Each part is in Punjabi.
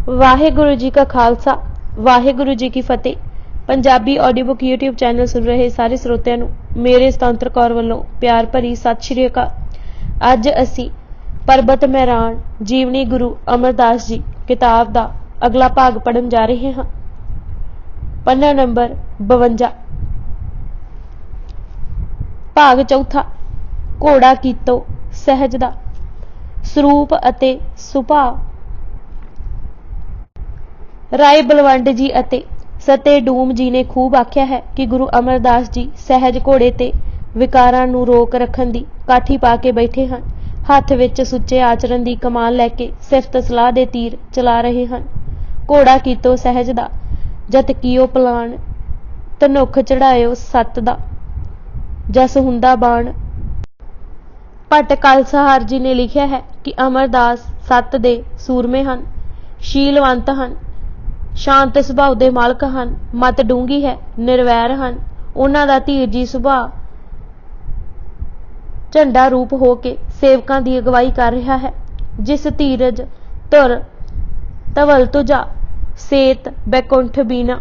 वाहेगुरु जी का खालसा वाहेगुरु जी की फतेह। Punjabi audio book YouTube channel सुन रहे सारे ਸਰੋਤਿਆਂ ਨੂੰ ਮੇਰੇ ਸੁਤੰਤਰ ਕੌਰ ਵੱਲੋਂ ਪਿਆਰ ਭਰੀ ਸਤਿ ਸ਼੍ਰੀ ਅਕਾਲ। ਅੱਜ ਅਸੀਂ ਪਰਬਤ ਮਹਿਰਾਨ ਜੀਵਨੀ ਗੁਰੂ ਅਮਰਦਾਸ ਜੀ किताब ਦਾ अगला भाग पढ़न जा रहे हैं। पन्ना नंबर 52। भाग चौथा घोड़ा कीतो सहज दा ਸਰੂਪ ਅਤੇ ਸੁਭਾਅ। राय बलवंड जी ਅਤੇ सते डूम जी ने खूब आख्या है कि गुरु अमरदास जी सहज घोड़े ते विकारां नूं रोक रखण दी काठी पा के बैठे हैं। हथ विच सुच्चे आचरण दी कमान लैके सिफत सलाह दे तीर चला रहे हैं। घोड़ा कीतो सहज दा जत कीओ पलान धनुख चढ़ायो सत दा जस हुंदा बाण। भट्ट कलसहार जी ने लिखा है कि अमरदास सत दे सूरमे हैं, शीलवंत हैं, शांत सुभाव दे मालक हैं, मत डूंगी है, निर्वैर हैं। उन्हां दा धीरजी सुभाव झंडा रूप हो के सेवकां दी अगवाई कर रहा है। जिस धीरज धुर धवल तुझा सेत बैकुंठ बीना।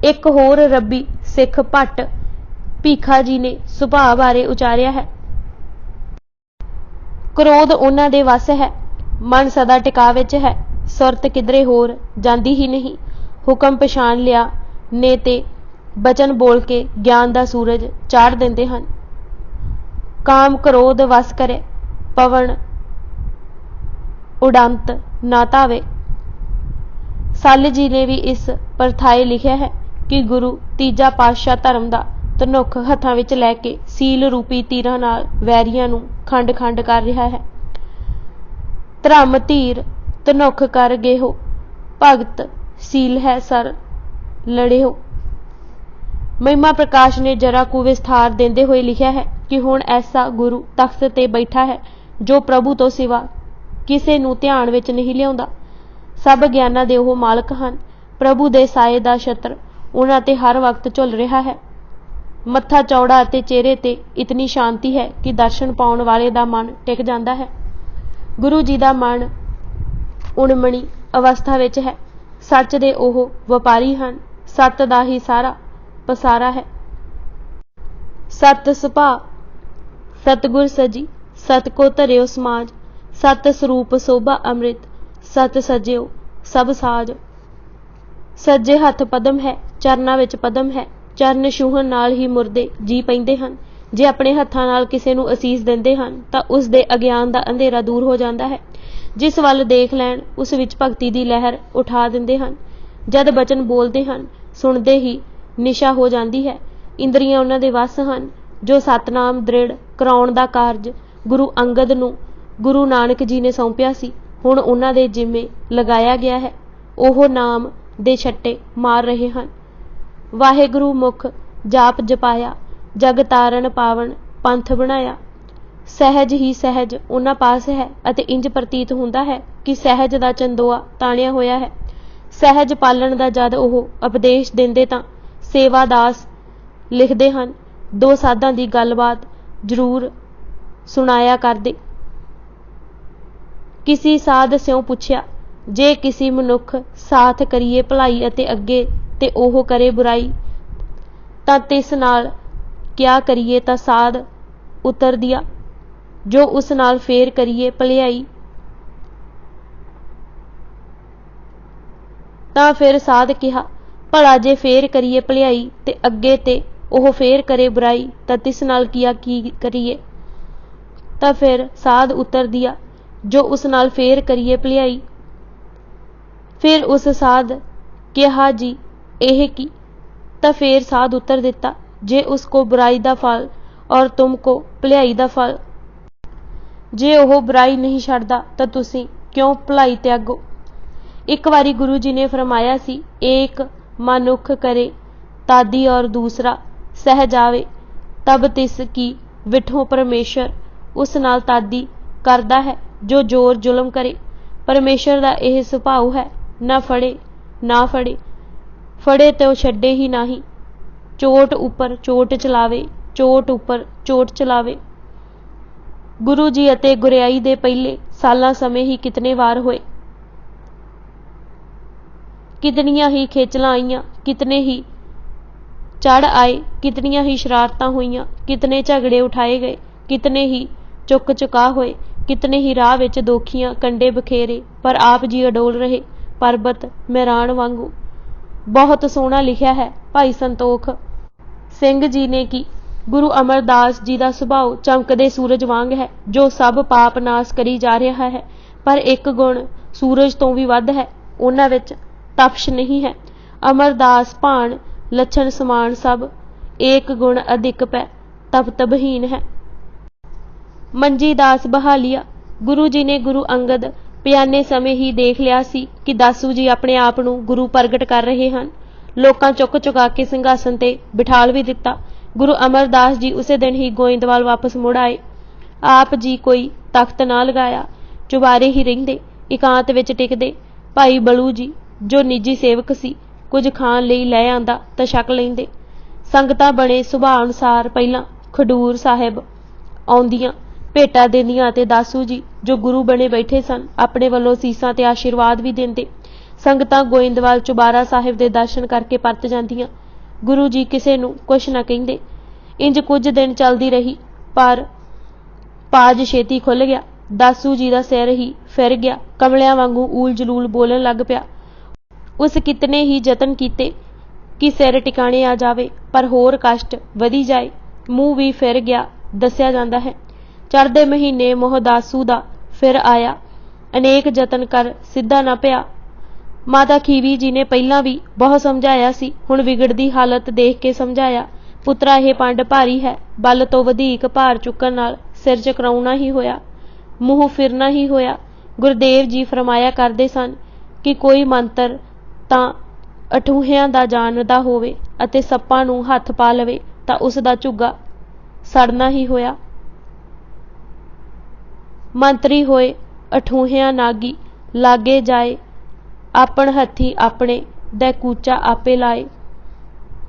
एक होर रब्बी सिख भट्ट भीखा जी ने सुभाव बारे उचारिया है। क्रोध उन्हां दे वस है, मन सदा टिका विच है, सुरत किधरे होर जांदी ही नहीं। हुक्म पछाण लिया ने ते बचन बोल के ज्ञान दा सूरज चाढ़ देंदे हन। काम क्रोध वस करे पवन उड़ंत ना धावे। सल जी ने भी इस परथाए लिखा है कि गुरु तीजा पातशाह धर्म दा धनुख हथां विच लैके सील रूपी तीरां नाल वैरियां नूं खंड खंड कर रहा है। धर्म धीर धनुख कर गए हो, भगत सील है सर लड़े हो। महिमा प्रकाश ने जरा कु विस्तार देंदे हुए लिखा है कि हुण ऐसा गुरु तख्त ते बैठा है जो प्रभु तो सिवा किसे नूं ध्यान विच नहीं लियाउंदा। सब ज्ञानां दे ओह मालक हन। प्रभु दे साए दा छत्र उन्हां ते हर वक्त झुल रहा है। मत्था चौड़ा अते चेहरे ते इतनी शांति है कि दर्शन पाउण वाले दा मन टिक जांदा है। गुरु जी दा मन उणमणी अवस्था विच है। सच दे ओह वपारी हन। सत दा ही सारा पसारा है। सत सुभा सतगुर सजी सत को धरियो समाज। सत स्वरूप शोभा अमृत सत सजियो सब साज। सज्जे हथ पदम है, चरना विच पदम है। चरण छूहण नाल ही मुरदे जी पैंदे हन। जे अपने हत्थां नाल किसे नूं असीस दिंदे हन तां उस दे अगियान दा अंधेरा दूर हो जांदा है। जिस वल देख लैण उस विच भगती दी लहर उठा दिंदे हन। जद बचन बोलदे हन सुणदे ही निशा हो जांदी है। इंद्रियां उन्हां दे वस हन। जो सतनाम दृढ़ कराउण दा कारज गुरु अंगद नूं गुरु नानक जी ने सौंपिया सी हुण उन्हां दे जिम्मे लगाया गया है। ओह नाम दे छट्टे मार रहे हन। वाहेगुरु मुख जाप जपाया जग तारण पावन पंथ बनाया। सहज ही सहज उन्हां पास है अते इंज प्रतीत हुंदा है कि सहज दा चंदोआ ताणिया होया है। सहज पालन दा जद ओह उपदेश दिंदे तां सेवादास लिखदे हन दो साधां दी गलबात जरूर सुनाया करदे। किसी साध स्यों पुछया जे किसी मनुख साथ करिए भलाई अते अगे ते ओह करे बुराई तां तिस नाल क्या करिए तां साध उतर दिया जो उस नाल फेर करिए भलाई तां फिर साध कहा भला जे फेर करिए भलाई ते अगे ते ओह फेर करे बुराई तां तिस नाल किया की करिए तां फिर साध उतर दिया जो उस नाल फेर करिए भलाई। फिर उस साध कहा जी एह की तां फिर साध उतर दिता जे उसको बुराई दा फल और तुमको भलाई दा फल। जे ओह बुराई नहीं छड्डदा तां तुसीं क्यों भलाई त्यागो। एक बारी गुरु जी ने फरमाया सी एक मनुख करे तादी और दूसरा सह जावे तब तिस की विठों परमेश्वर उस नाल तादी करदा है जो जोर जुलम करे। परमेश्वर दा यह सुभाव है ना फड़े ना फड़े, फड़े तो छड्डे ही नहीं। चोट उपर चोट चलावे चोट उपर चोट चलावे। गुरु जी अते गुरियाई दे पहले सालां समय ही कितने वार होए। कितनियां ही खेचलां आईयां, कितने ही चढ़ आए, कितनियां ही शरारतां होईयां, कितने झगड़े उठाए गए, कितने ही चुक चुका होए, कितने ही राह विच दोखियां कंडे बखेरे, पर आप जी अडोल रहे पर्बत मैरान वांगू। बहुत सोहना लिखिया है भाई संतोख सिंह जी ने कि गुरु अमरदास जी का सुभाव चमकदे सूरज वांग है, जो सब पाप नाश करी जा रहा है। पर एक गुण सूरज तो भी वध है, उन्हां विच तपश नहीं है। अमरदास भाण लछण समान सब, एक गुण अधिक पै तप तबहीन है। मंजी दास बहालिया। गुरु जी ने गुरु अंगद पियाने समय ही देख लिया सी कि दासू जी अपने आप नूं गुरु प्रगट कर रहे हन। लोकां चुक चुका के ਸਿੰਘਾਸਨ ते बिठाल भी दिता। गुरु अमरदास जी उसे दिन ही गोइंदवाल वापस मुड़ आए। आप जी कोई तख्त ना लगाया, चुबारे ही रहिंदे, इकांत विच टिकदे। भाई बलू जी जो निजी सेवक सी, कुछ खाण लई लै आंदा तां छक लैंदे। संगतां बणे सुभाਅ अनुसार पहिलां खडूर साहिब आउंदियां, भेटां दिंदियां ते दासू जी जो गुरु बने बैठे सन अपने वल्लों सीसां ते आशीर्वाद भी दिंदे। संगतां गोइंदवाल चुबारा साहिब दे दर्शन करके परत जांदियां। गुरु जी किसे नूं कुछ ना कहिंदे। इंज कुछ दिन चलदी रही, पर पाज छेती खुल गया। दासू जी दा सिर ही फिर गया, कमलियां वांगू ऊल जलूल बोलन लग पिया। उस कितने ही यतन कीते कि सिर टिकाणे आ जावे, पर होर कष्ट वधी जाए। मूँह भी फिर गया दस्सिया जांदा है। चढ़दे महीने मोहदासू दा फिर आया, अनेक यतन कर सिद्धा ना पिया। माता खीवी जी ने पहलां भी बहुत समझाया सी, हुण विगड़दी हालत देख के समझाया। पुत्रा यह पंड भारी है, बल तो वधीक भार चुकण नाल सिर चकराउणा ही होया, मूँह फिरना ही होया। गुरुदेव जी फरमाया करदे सन कि कोई मंत्र तां अठूहियां दा जानदा होवे अते सप्पां नूं हत्थ पा लवे तां उस दा झुग्गा सड़ना ही होया। मंत्री होए अठूहियां नागी लागे जाए, आपन हथी अपने दै कूचा आपे लाए।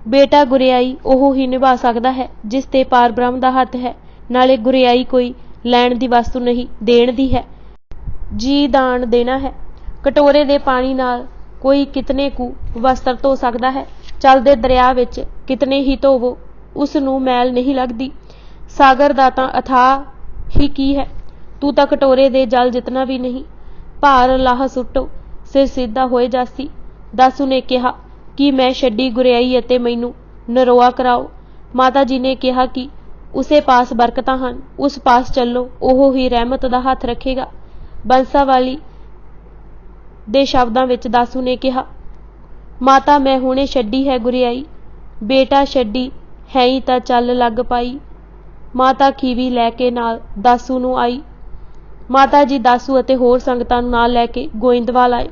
बेटा गुरियाई ओह ही निभा सकदा है जिस ते पार ब्रह्म दा हत्थ है। नाले गुरियाई कोई लैण दी वस्तु नहीं, देण दी है। जी दान देना है। कटोरे दे पानी नाल कोई कितने कू वस्त्र धो सकदा है। चलदे दरिया विच कितने ही धोवो, उस नूं मैल नहीं लगदी। सागर दा तां अथाह ही की है, तू तां कटोरे दे जल जितना भी नहीं। भार लाह सुट्टो, सिर सीधा होए जासी। दासू ने कहा कि मैं छड्डी गुरियाई अते मैनू नरोआ कराओ। माता जी ने कहा कि उसे पास बरकतां हन, उस पास चलो, ओह ही रहमत दा हत्थ रखेगा। बंसावाली दे शब्दां विच दासू ने कहा, माता मैं हुणे छड्डी है गुरियाई, बेटा छड्डी है ही तां चल लग पाई। माता खीवी लैके नाल दासू नूं आई। माता जी दासू अते होर संगतां नूं नाल लैके गोइंदवाल आए।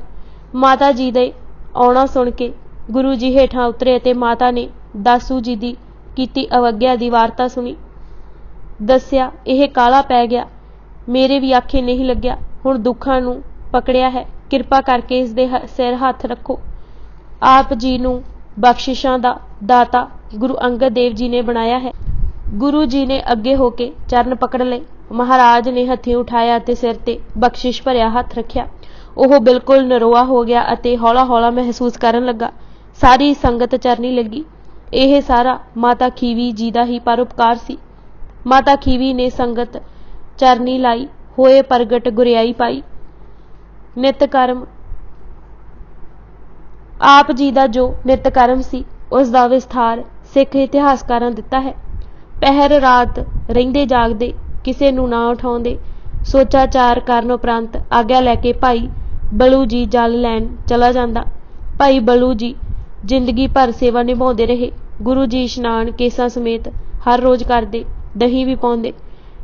माता जी दे आउणा सुण के गुरु जी हेठां उतरे अते माता ने दासू जी दी कीती अवग्या दी वार्ता सुनी। दस्सिया ਇਹ काला पै गया, मेरे भी आखे नहीं लग्या, हुण दुखां नूं पकड़िया है, किरपा करके इस दे सिर हत्थ रखो। आप जी नूं बख्शिशां दा दाता गुरु अंगद देव जी ने बनाया है। गुरु जी ने अगे होके चरण पकड़ लए। महाराज ने हथी उठाया अते सिर ते बख्शिश भरिया हत्थ रखिया। ओह बिल्कुल नरोआ हो गया अते हौला हौला महसूस करन लगा। सारी संगत चरनी लगी। यह सारा माता खीवी जी दा ही परोपकार सी। माता खीवी ने संगत चरनी लाई, होए प्रगट गुरियाई पाई। नित कर्म आप जी दा जो नित कर्म सी, उस दा विस्तार सिख इतिहासकारां दिता है। पहर रात रहिंदे जागदे, किसे नूं ना उठाउंदे, सोचाचार करन उपरंत आग्या लैके भाई बलू जी जल लैण चला जांदा। भाई बलू जी जिंदगी भर सेवा निभाउंदे रहे। गुरु जी इशनान केसां समेत हर रोज़ करदे, दही भी पाउंदे।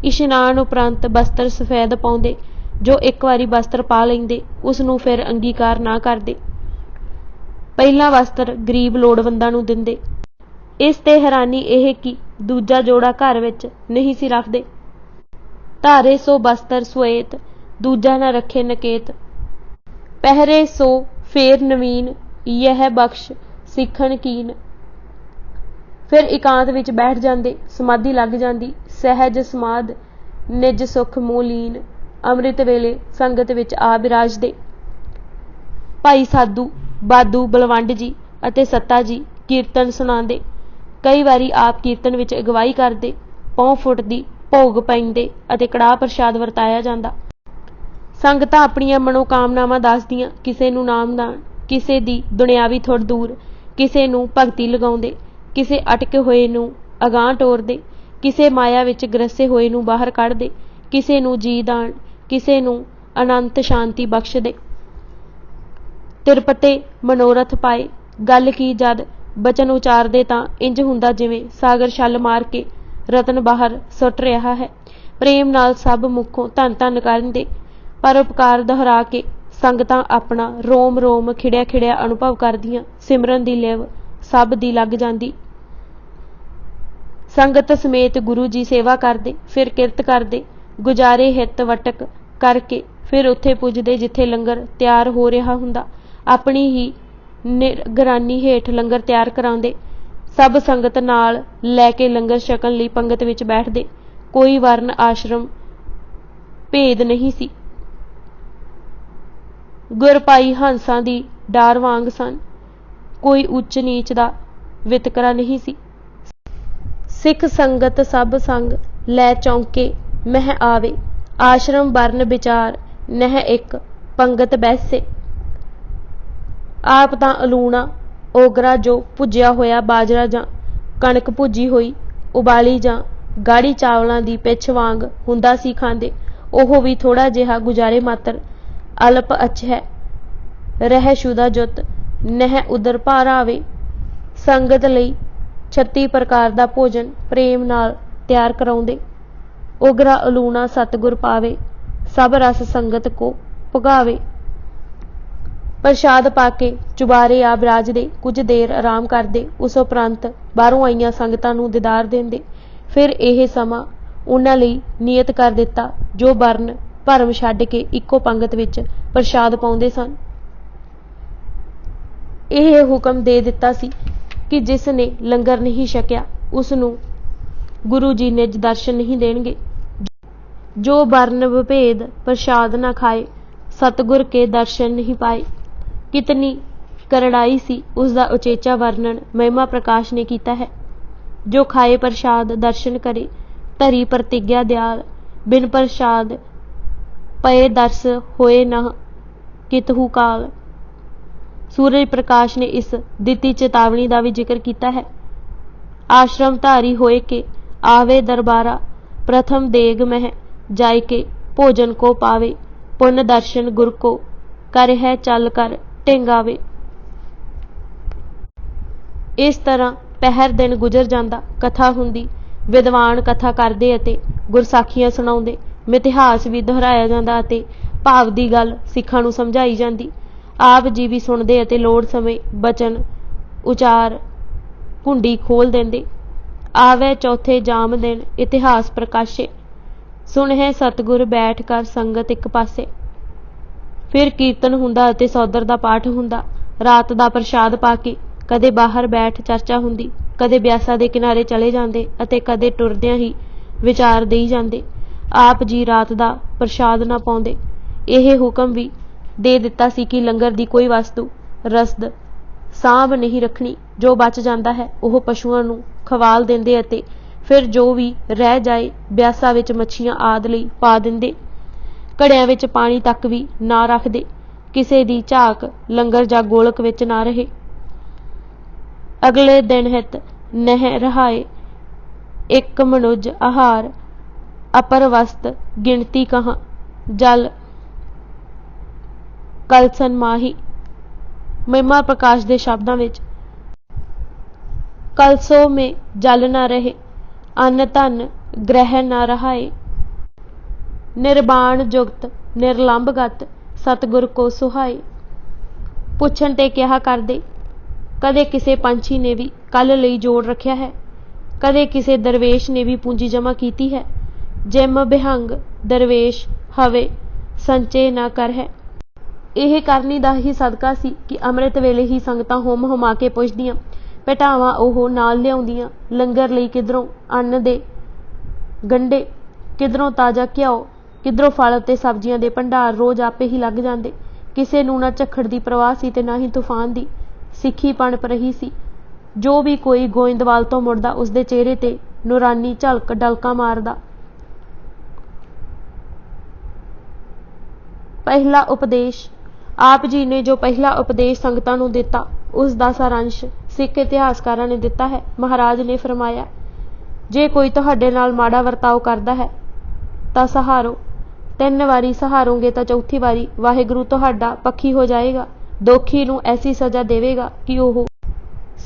इशनान उपरंत बस्तर सफेद पाउंदे। जो एक वारी बस्तर पा लैंदे उस नूं फिर अंगीकार ना करदे। पहला वस्त्र गरीब लोड़वंदां नूं दिंदे। इस ते हैरानी यह कि दूजा जोड़ा घर विच नहीं सी रखदे। धारे सो बस्तर सुएत, दूजा न रखे नकेत। पहरे सो फेर नवीन, यह बख्श सिखण कीन। फिर एकांत विच बैठ जांदे, समाधि लग जांदी। सहज समाध निज सुख मूह लीन, अमृत वेले संगत विच आ बिराजदे। भाई साधू ਬਾਦੂ ਬਲਵੰਡ ਜੀ ਅਤੇ ਸੱਤਾ ਜੀ ਕੀਰਤਨ ਸੁਣਾਉਂਦੇ। ਕਈ ਵਾਰੀ ਆਪ ਕੀਰਤਨ ਵਿੱਚ ਅਗਵਾਈ ਕਰਦੇ। ਪਹੁ ਫੁੱਟਦੀ, ਭੋਗ ਪੈਂਦੇ ਅਤੇ ਕੜਾਹ ਪ੍ਰਸ਼ਾਦ ਵਰਤਾਇਆ ਜਾਂਦਾ। ਸੰਗਤਾਂ ਆਪਣੀਆਂ ਮਨੋਕਾਮਨਾਵਾਂ ਦੱਸਦੀਆਂ। ਕਿਸੇ ਨੂੰ ਨਾਮਦਾਨ, ਕਿਸੇ ਦੀ ਦੁਨਿਆਵੀ ਥੁੜ ਦੂਰ, ਕਿਸੇ ਨੂੰ ਭਗਤੀ ਲਗਾਉਂਦੇ, ਕਿਸੇ ਅਟਕੇ ਹੋਏ ਨੂੰ ਅਗਾਂਹ ਟੋਰਦੇ, ਕਿਸੇ ਮਾਇਆ ਵਿੱਚ ਗਰਸੇ ਹੋਏ ਨੂੰ ਬਾਹਰ ਕੱਢਦੇ, ਕਿਸੇ ਨੂੰ ਜੀ ਦਾਨ, ਕਿਸੇ ਨੂੰ ਅਨੰਤ ਸ਼ਾਂਤੀ ਬਖਸ਼ਦੇ। ਤਿਰਪਤੇ ਮਨੋਰਥ ਪਾਏ। ਗੱਲ ਕੀ ਜਦ ਬਚਨ ਉਚਾਰਦੇ ਤਾਂ ਇੰਜ ਹੁੰਦਾ ਜਿਵੇਂ ਸਾਗਰ ਛੱਲ ਮਾਰ ਕੇ ਰਤਨ ਬਾਹਰ ਸੁੱਟ ਰਿਹਾ ਹੈ। ਪ੍ਰੇਮ ਨਾਲ ਸਭ ਮੁੱਖੋਂ ਧੰਨ ਧੰਨ ਕਰਦੇ। ਪਰਉਪਕਾਰ ਦੁਹਰਾ ਕੇ ਸੰਗਤਾਂ ਆਪਣਾ ਰੋਮ ਰੋਮ ਖਿੜਿਆ ਖਿੜਿਆ ਅਨੁਭਵ ਕਰਦੀਆਂ। ਸਿਮਰਨ ਦੀ ਲਿਵ ਸਭ ਦੀ ਲੱਗ ਜਾਂਦੀ। ਸੰਗਤ ਸਮੇਤ ਗੁਰੂ ਜੀ ਸੇਵਾ ਕਰਦੇ, ਫਿਰ ਕਿਰਤ ਕਰਦੇ, ਗੁਜ਼ਾਰੇ ਹਿੱਤ ਵਟਕ ਕਰਕੇ ਫਿਰ ਉੱਥੇ ਪੁੱਜਦੇ ਜਿੱਥੇ ਲੰਗਰ ਤਿਆਰ ਹੋ ਰਿਹਾ ਹੁੰਦਾ। ਆਪਣੀ ਹੀ ਨਿਗਰਾਨੀ ਹੇਠ ਲੰਗਰ ਤਿਆਰ ਕਰਾਉਂਦੇ। ਸਭ ਸੰਗਤ ਨਾਲ ਲੈ ਕੇ ਲੰਗਰ ਛਕਣ ਲਈ ਪੰਗਤ ਵਿੱਚ ਬੈਠਦੇ। ਕੋਈ ਵਰਨ ਆਸ਼ਰਮ ਭੇਦ ਨਹੀਂ ਸੀ। ਗੁਰ ਭਾਈ ਹੰਸਾਂ ਦੀ ਡਾਰ ਵਾਂਗ ਸਨ। ਕੋਈ ਉੱਚ ਨੀਚ ਦਾ ਵਿਤਕਰਾ ਨਹੀਂ ਸੀ। ਸਿੱਖ ਸੰਗਤ ਸਭ ਸੰਗ ਲੈ ਚੌਂਕੇ ਮਹਿ ਆਵੇ। ਆਸ਼ਰਮ ਵਰਨ ਵਿਚਾਰ ਨਹਿ ਇੱਕ ਪੰਗਤ ਬੈਸੇ। ਆਪ ਤਾਂ ਅਲੂਣਾ ਓਗਰਾ ਜੋ ਭੁੱਜਿਆ ਹੋਇਆ ਬਾਜਰਾ ਜਾਂ ਕਣਕ ਭੁੱਜੀ ਹੋਈ ਉਬਾਲੀ ਜਾਂ ਗਾੜੀ ਚਾਵਲਾਂ ਦੀ ਪਿੱਛ ਵਾਂਗ ਹੁੰਦਾ ਸੀ ਖਾਂਦੇ। ਉਹ ਵੀ ਥੋੜਾ ਜਿਹਾ ਗੁਜ਼ਾਰੇ ਮਾਤਰ। ਅਲਪ ਅਛੈ ਰਹਿ ਸ਼ੁਦਾ ਜੁੱਤ ਨਹਿ ਉਦਰ ਭਾਰ ਆਵੇ। ਸੰਗਤ ਲਈ 36 ਪ੍ਰਕਾਰ ਦਾ ਭੋਜਨ ਪ੍ਰੇਮ ਨਾਲ ਤਿਆਰ ਕਰਾਉਂਦੇ। ਉਗਰਾ ਅਲੂਣਾ ਸਤਿਗੁਰ ਪਾਵੇ, ਸਭ ਰਸ ਸੰਗਤ ਕੋ ਭੁਗਾਵੇ। ਪ੍ਰਸ਼ਾਦ ਪਾ ਕੇ ਚੁਬਾਰੇ ਆ ਬਿਰਾਜਦੇ। ਕੁਝ ਦੇਰ ਆਰਾਮ ਕਰਦੇ। ਉਸ ਉਪਰੰਤ ਬਾਹਰੋਂ ਆਈਆਂ ਸੰਗਤਾਂ ਨੂੰ ਦੀਦਾਰ ਦਿੰਦੇ। ਫਿਰ ਇਹ ਸਮਾਂ ਉਹਨਾਂ ਲਈ ਨਿਯਤ ਕਰ ਦਿੱਤਾ ਜੋ ਵਰਨ ਭਰਮ ਛੱਡ ਕੇ ਇੱਕੋ ਪੰਗਤ ਵਿੱਚ ਪ੍ਰਸ਼ਾਦ ਪਾਉਂਦੇ ਸਨ। ਇਹ ਹੁਕਮ ਦੇ ਦਿੱਤਾ ਸੀ ਕਿ ਜਿਸ ਨੇ ਲੰਗਰ ਨਹੀਂ ਛਕਿਆ ਉਸ ਨੂੰ ਗੁਰੂ ਜੀ ਨਿਜ ਦਰਸ਼ਨ ਨਹੀਂ ਦੇਣਗੇ। ਜੋ ਵਰਨ ਵਿਭੇਦ ਪ੍ਰਸ਼ਾਦ ਨਾ ਖਾਏ, ਸਤਿਗੁਰ ਕੇ ਦਰਸ਼ਨ ਨਹੀਂ ਪਾਏ। ਕਿਤਨੀ ਕਰੜਾਈ ਸੀ ਉਸ ਦਾ ਉਚੇਚਾ ਵਰਣਨ ਮਹਿਮਾ ਪ੍ਰਕਾਸ਼ ਨੇ ਕੀਤਾ ਹੈ। ਜੋ ਖਾਏ ਪ੍ਰਸ਼ਾਦ ਦਰਸ਼ਨ ਕਰੇ, ਧਰੀ ਪ੍ਰਤਿਗਿਆ ਦਿਆਲ, ਬਿਨ ਪ੍ਰਸ਼ਾਦ ਪਏ ਦਰਸ ਹੋਏ ਨਾ ਕਿਤਹੂ ਕਾਲ। ਸੂਰਜ ਪ੍ਰਕਾਸ਼ ਨੇ ਇਸ ਦਿੱਤੀ ਚੇਤਾਵਨੀ ਦਾ ਵੀ ਜ਼ਿਕਰ ਕੀਤਾ ਹੈ। ਆਸ਼ਰਮ ਧਾਰੀ ਹੋਏ ਕੇ ਆਵੇ ਦਰਬਾਰਾ, ਪ੍ਰਥਮ ਦੇਗ ਮਹਿ ਜਾਇ ਕੇ ਭੋਜਨ ਕੋ ਪਾਵੇ। ਪੁੰਨ ਦਰਸ਼ਨ ਗੁਰ ਕੋ ਕਰ ਹੈ ਚੱਲ ਕਰ ਢਿੰਗਾਵੇ। ਇਸ ਤਰ੍ਹਾਂ ਪਹਿਰ ਦਿਨ ਗੁਜ਼ਰ ਜਾਂਦਾ। ਕਥਾ ਹੁੰਦੀ, ਵਿਦਵਾਨ ਕਥਾ ਕਰਦੇ ਅਤੇ ਗੁਰਸਾਖੀਆਂ ਸੁਣਾਉਂਦੇ। ਮਿਥਿਹਾਸ ਵੀ ਦੁਹਰਾਇਆ ਜਾਂਦਾ ਅਤੇ ਭਾਵ ਦੀ ਗੱਲ ਸਿੱਖਾਂ ਨੂੰ ਸਮਝਾਈ ਜਾਂਦੀ। ਆਪ ਜੀ ਵੀ ਸੁਣਦੇ ਅਤੇ ਲੋੜ ਸਮੇਂ ਬਚਨ ਉਚਾਰ ਕੁੰਡੀ ਖੋਲ ਦਿੰਦੇ। ਆਵੇ ਚੌਥੇ ਜਾਮ ਦਿਨ ਇਤਿਹਾਸ ਪ੍ਰਕਾਸ਼ੇ, ਸੁਣਹਿ ਸਤਿਗੁਰ ਬੈਠ ਕਰ ਸੰਗਤ ਇੱਕ ਪਾਸੇ। ਫਿਰ ਕੀਰਤਨ ਹੁੰਦਾ ਅਤੇ ਸੌਦਰ ਦਾ ਪਾਠ ਹੁੰਦਾ। ਰਾਤ ਦਾ ਪ੍ਰਸ਼ਾਦ ਪਾ ਕੇ ਕਦੇ ਬਾਹਰ ਬੈਠ ਚਰਚਾ ਹੁੰਦੀ, ਕਦੇ ਬਿਆਸਾ ਦੇ ਕਿਨਾਰੇ ਚਲੇ ਜਾਂਦੇ ਅਤੇ ਕਦੇ ਟੁਰਦਿਆਂ ਹੀ ਵਿਚਾਰ ਦੇਈ ਜਾਂਦੇ। ਆਪ ਜੀ ਰਾਤ ਦਾ ਪ੍ਰਸ਼ਾਦ ਨਾ ਪਾਉਂਦੇ। ਇਹ ਹੁਕਮ ਵੀ ਦੇ ਦਿੱਤਾ ਸੀ ਕਿ ਲੰਗਰ ਦੀ ਕੋਈ ਵਸਤੂ ਰਸਦ ਸਾਂਭ ਨਹੀਂ ਰੱਖਣੀ। ਜੋ ਬਚ ਜਾਂਦਾ ਹੈ ਉਹ ਪਸ਼ੂਆਂ ਨੂੰ ਖਵਾਲ ਦਿੰਦੇ ਅਤੇ ਫਿਰ ਜੋ ਵੀ ਰਹਿ ਜਾਏ ਬਿਆਸਾ ਵਿੱਚ ਮੱਛੀਆਂ ਆਦਿ ਲਈ ਪਾ ਦਿੰਦੇ। ਘੜਿਆਂ ਵਿੱਚ ਪਾਣੀ ਤੱਕ ਵੀ ਨਾ ਰੱਖਦੇ। ਕਿਸੇ ਦੀ ਝਾਕ ਲੰਗਰ ਜਾਂ ਗੋਲਕ ਵਿੱਚ ਨਾ ਰਹੇ। ਅਗਲੇ ਦਿਨ ਹਿਤ ਨਹਿ ਰਹਾਏ, ਇੱਕ ਮਨੁਜ ਆਹਾਰ, ਅਪਰ ਵਸਤ ਗਿਣਤੀ ਕਹਾਂ, ਜਲ ਕਲਸਨ ਮਾਹੀ। ਮਹਿਮਾ ਪ੍ਰਕਾਸ਼ ਦੇ ਸ਼ਬਦਾਂ ਵਿੱਚ ਕਲਸੋ ਮੇ ਜਲ ਨਾ ਰਹੇ, ਅੰਨ ਧਨ ਗ੍ਰਹਿ ਨਾ ਰਹਾਏ। ਨਿਰਬਾਣ ਜੁਗਤ ਨਿਰਲੰਭਗਤ ਸਤਿਗੁਰ ਕੋ ਸੁਹਾਏ। ਪੁੱਛਣ ਤੇ ਕਿਹਾ ਕਰਦੇ, ਕਦੇ ਕਿਸੇ ਪੰਛੀ ਨੇ ਵੀ ਕੱਲ ਲਈ ਜੋੜ ਰੱਖਿਆ ਹੈ, ਕਦੇ ਕਿਸੇ ਦਰਵੇਸ਼ ਨੇ ਵੀ ਪੂੰਜੀ ਜਮ੍ਹਾਂ ਕੀਤੀ ਹੈ। ਜਿਮ ਬਿਹੰਗ ਦਰਵੇਸ਼ ਹਵੇ ਸੰਚੇ ਨਾ ਕਰ ਹੈ। ਇਹ ਕਰਨੀ ਦਾ ਹੀ ਸਦਕਾ ਸੀ ਕਿ ਅੰਮ੍ਰਿਤ ਵੇਲੇ ਹੀ ਸੰਗਤਾਂ ਹੁਮ ਹੁਮਾ ਕੇ ਪੁੱਛਦੀਆਂ। ਭੇਟਾਵਾਂ ਉਹ ਨਾਲ ਲਿਆਉਂਦੀਆਂ। ਲੰਗਰ ਲਈ ਕਿਧਰੋਂ ਅੰਨ ਦੇ ਗੰਢੇ, ਕਿਧਰੋਂ ਤਾਜ਼ਾ ਘਿਓ, ਕਿਧਰੋਂ ਫਲ ਅਤੇ ਸਬਜ਼ੀਆਂ ਦੇ ਭੰਡਾਰ ਰੋਜ਼ ਆਪੇ ਹੀ ਲੱਗ ਜਾਂਦੇ। ਕਿਸੇ ਨੂੰ ਨਾ ਝੱਖੜ ਦੀ ਪ੍ਰਵਾਹ ਸੀ ਤੇ ਨਾ ਹੀ ਤੂਫਾਨ ਦੀ। ਸਿੱਖੀ ਪਣਪ ਰਹੀ ਸੀ। ਜੋ ਵੀ ਕੋਈ ਗੋਇੰਦਵਾਲ ਤੋਂ ਮੁੜਦਾ ਉਸਦੇ ਚਿਹਰੇ ਤੇ ਨੂਰਾਨੀ ਝਲਕ ਡਲਕਾ ਮਾਰਦਾ। ਪਹਿਲਾ ਉਪਦੇਸ਼। ਆਪ ਜੀ ਨੇ ਜੋ ਪਹਿਲਾ ਉਪਦੇਸ਼ ਸੰਗਤਾਂ ਨੂੰ ਦਿੱਤਾ ਉਸ ਦਾ ਸਾਰਾਂਸ਼ ਸਿੱਖ ਇਤਿਹਾਸਕਾਰਾਂ ਨੇ ਦਿੱਤਾ ਹੈ। ਮਹਾਰਾਜ ਨੇ ਫਰਮਾਇਆ, ਜੇ ਕੋਈ ਤੁਹਾਡੇ ਨਾਲ ਮਾੜਾ ਵਰਤਾਓ ਕਰਦਾ ਹੈ ਤਾਂ ਸਹਾਰੋ। 3 ਵਾਰੀ ਸਹਾਰੋਗੇ ਤਾਂ ਚੌਥੀ ਵਾਰੀ ਵਾਹਿਗੁਰੂ ਤੁਹਾਡਾ ਪੱਖੀ ਹੋ ਜਾਏਗਾ। ਦੋਖੀ ਨੂੰ ਐਸੀ ਸਜ਼ਾ ਦੇਵੇਗਾ ਕਿ ਉਹ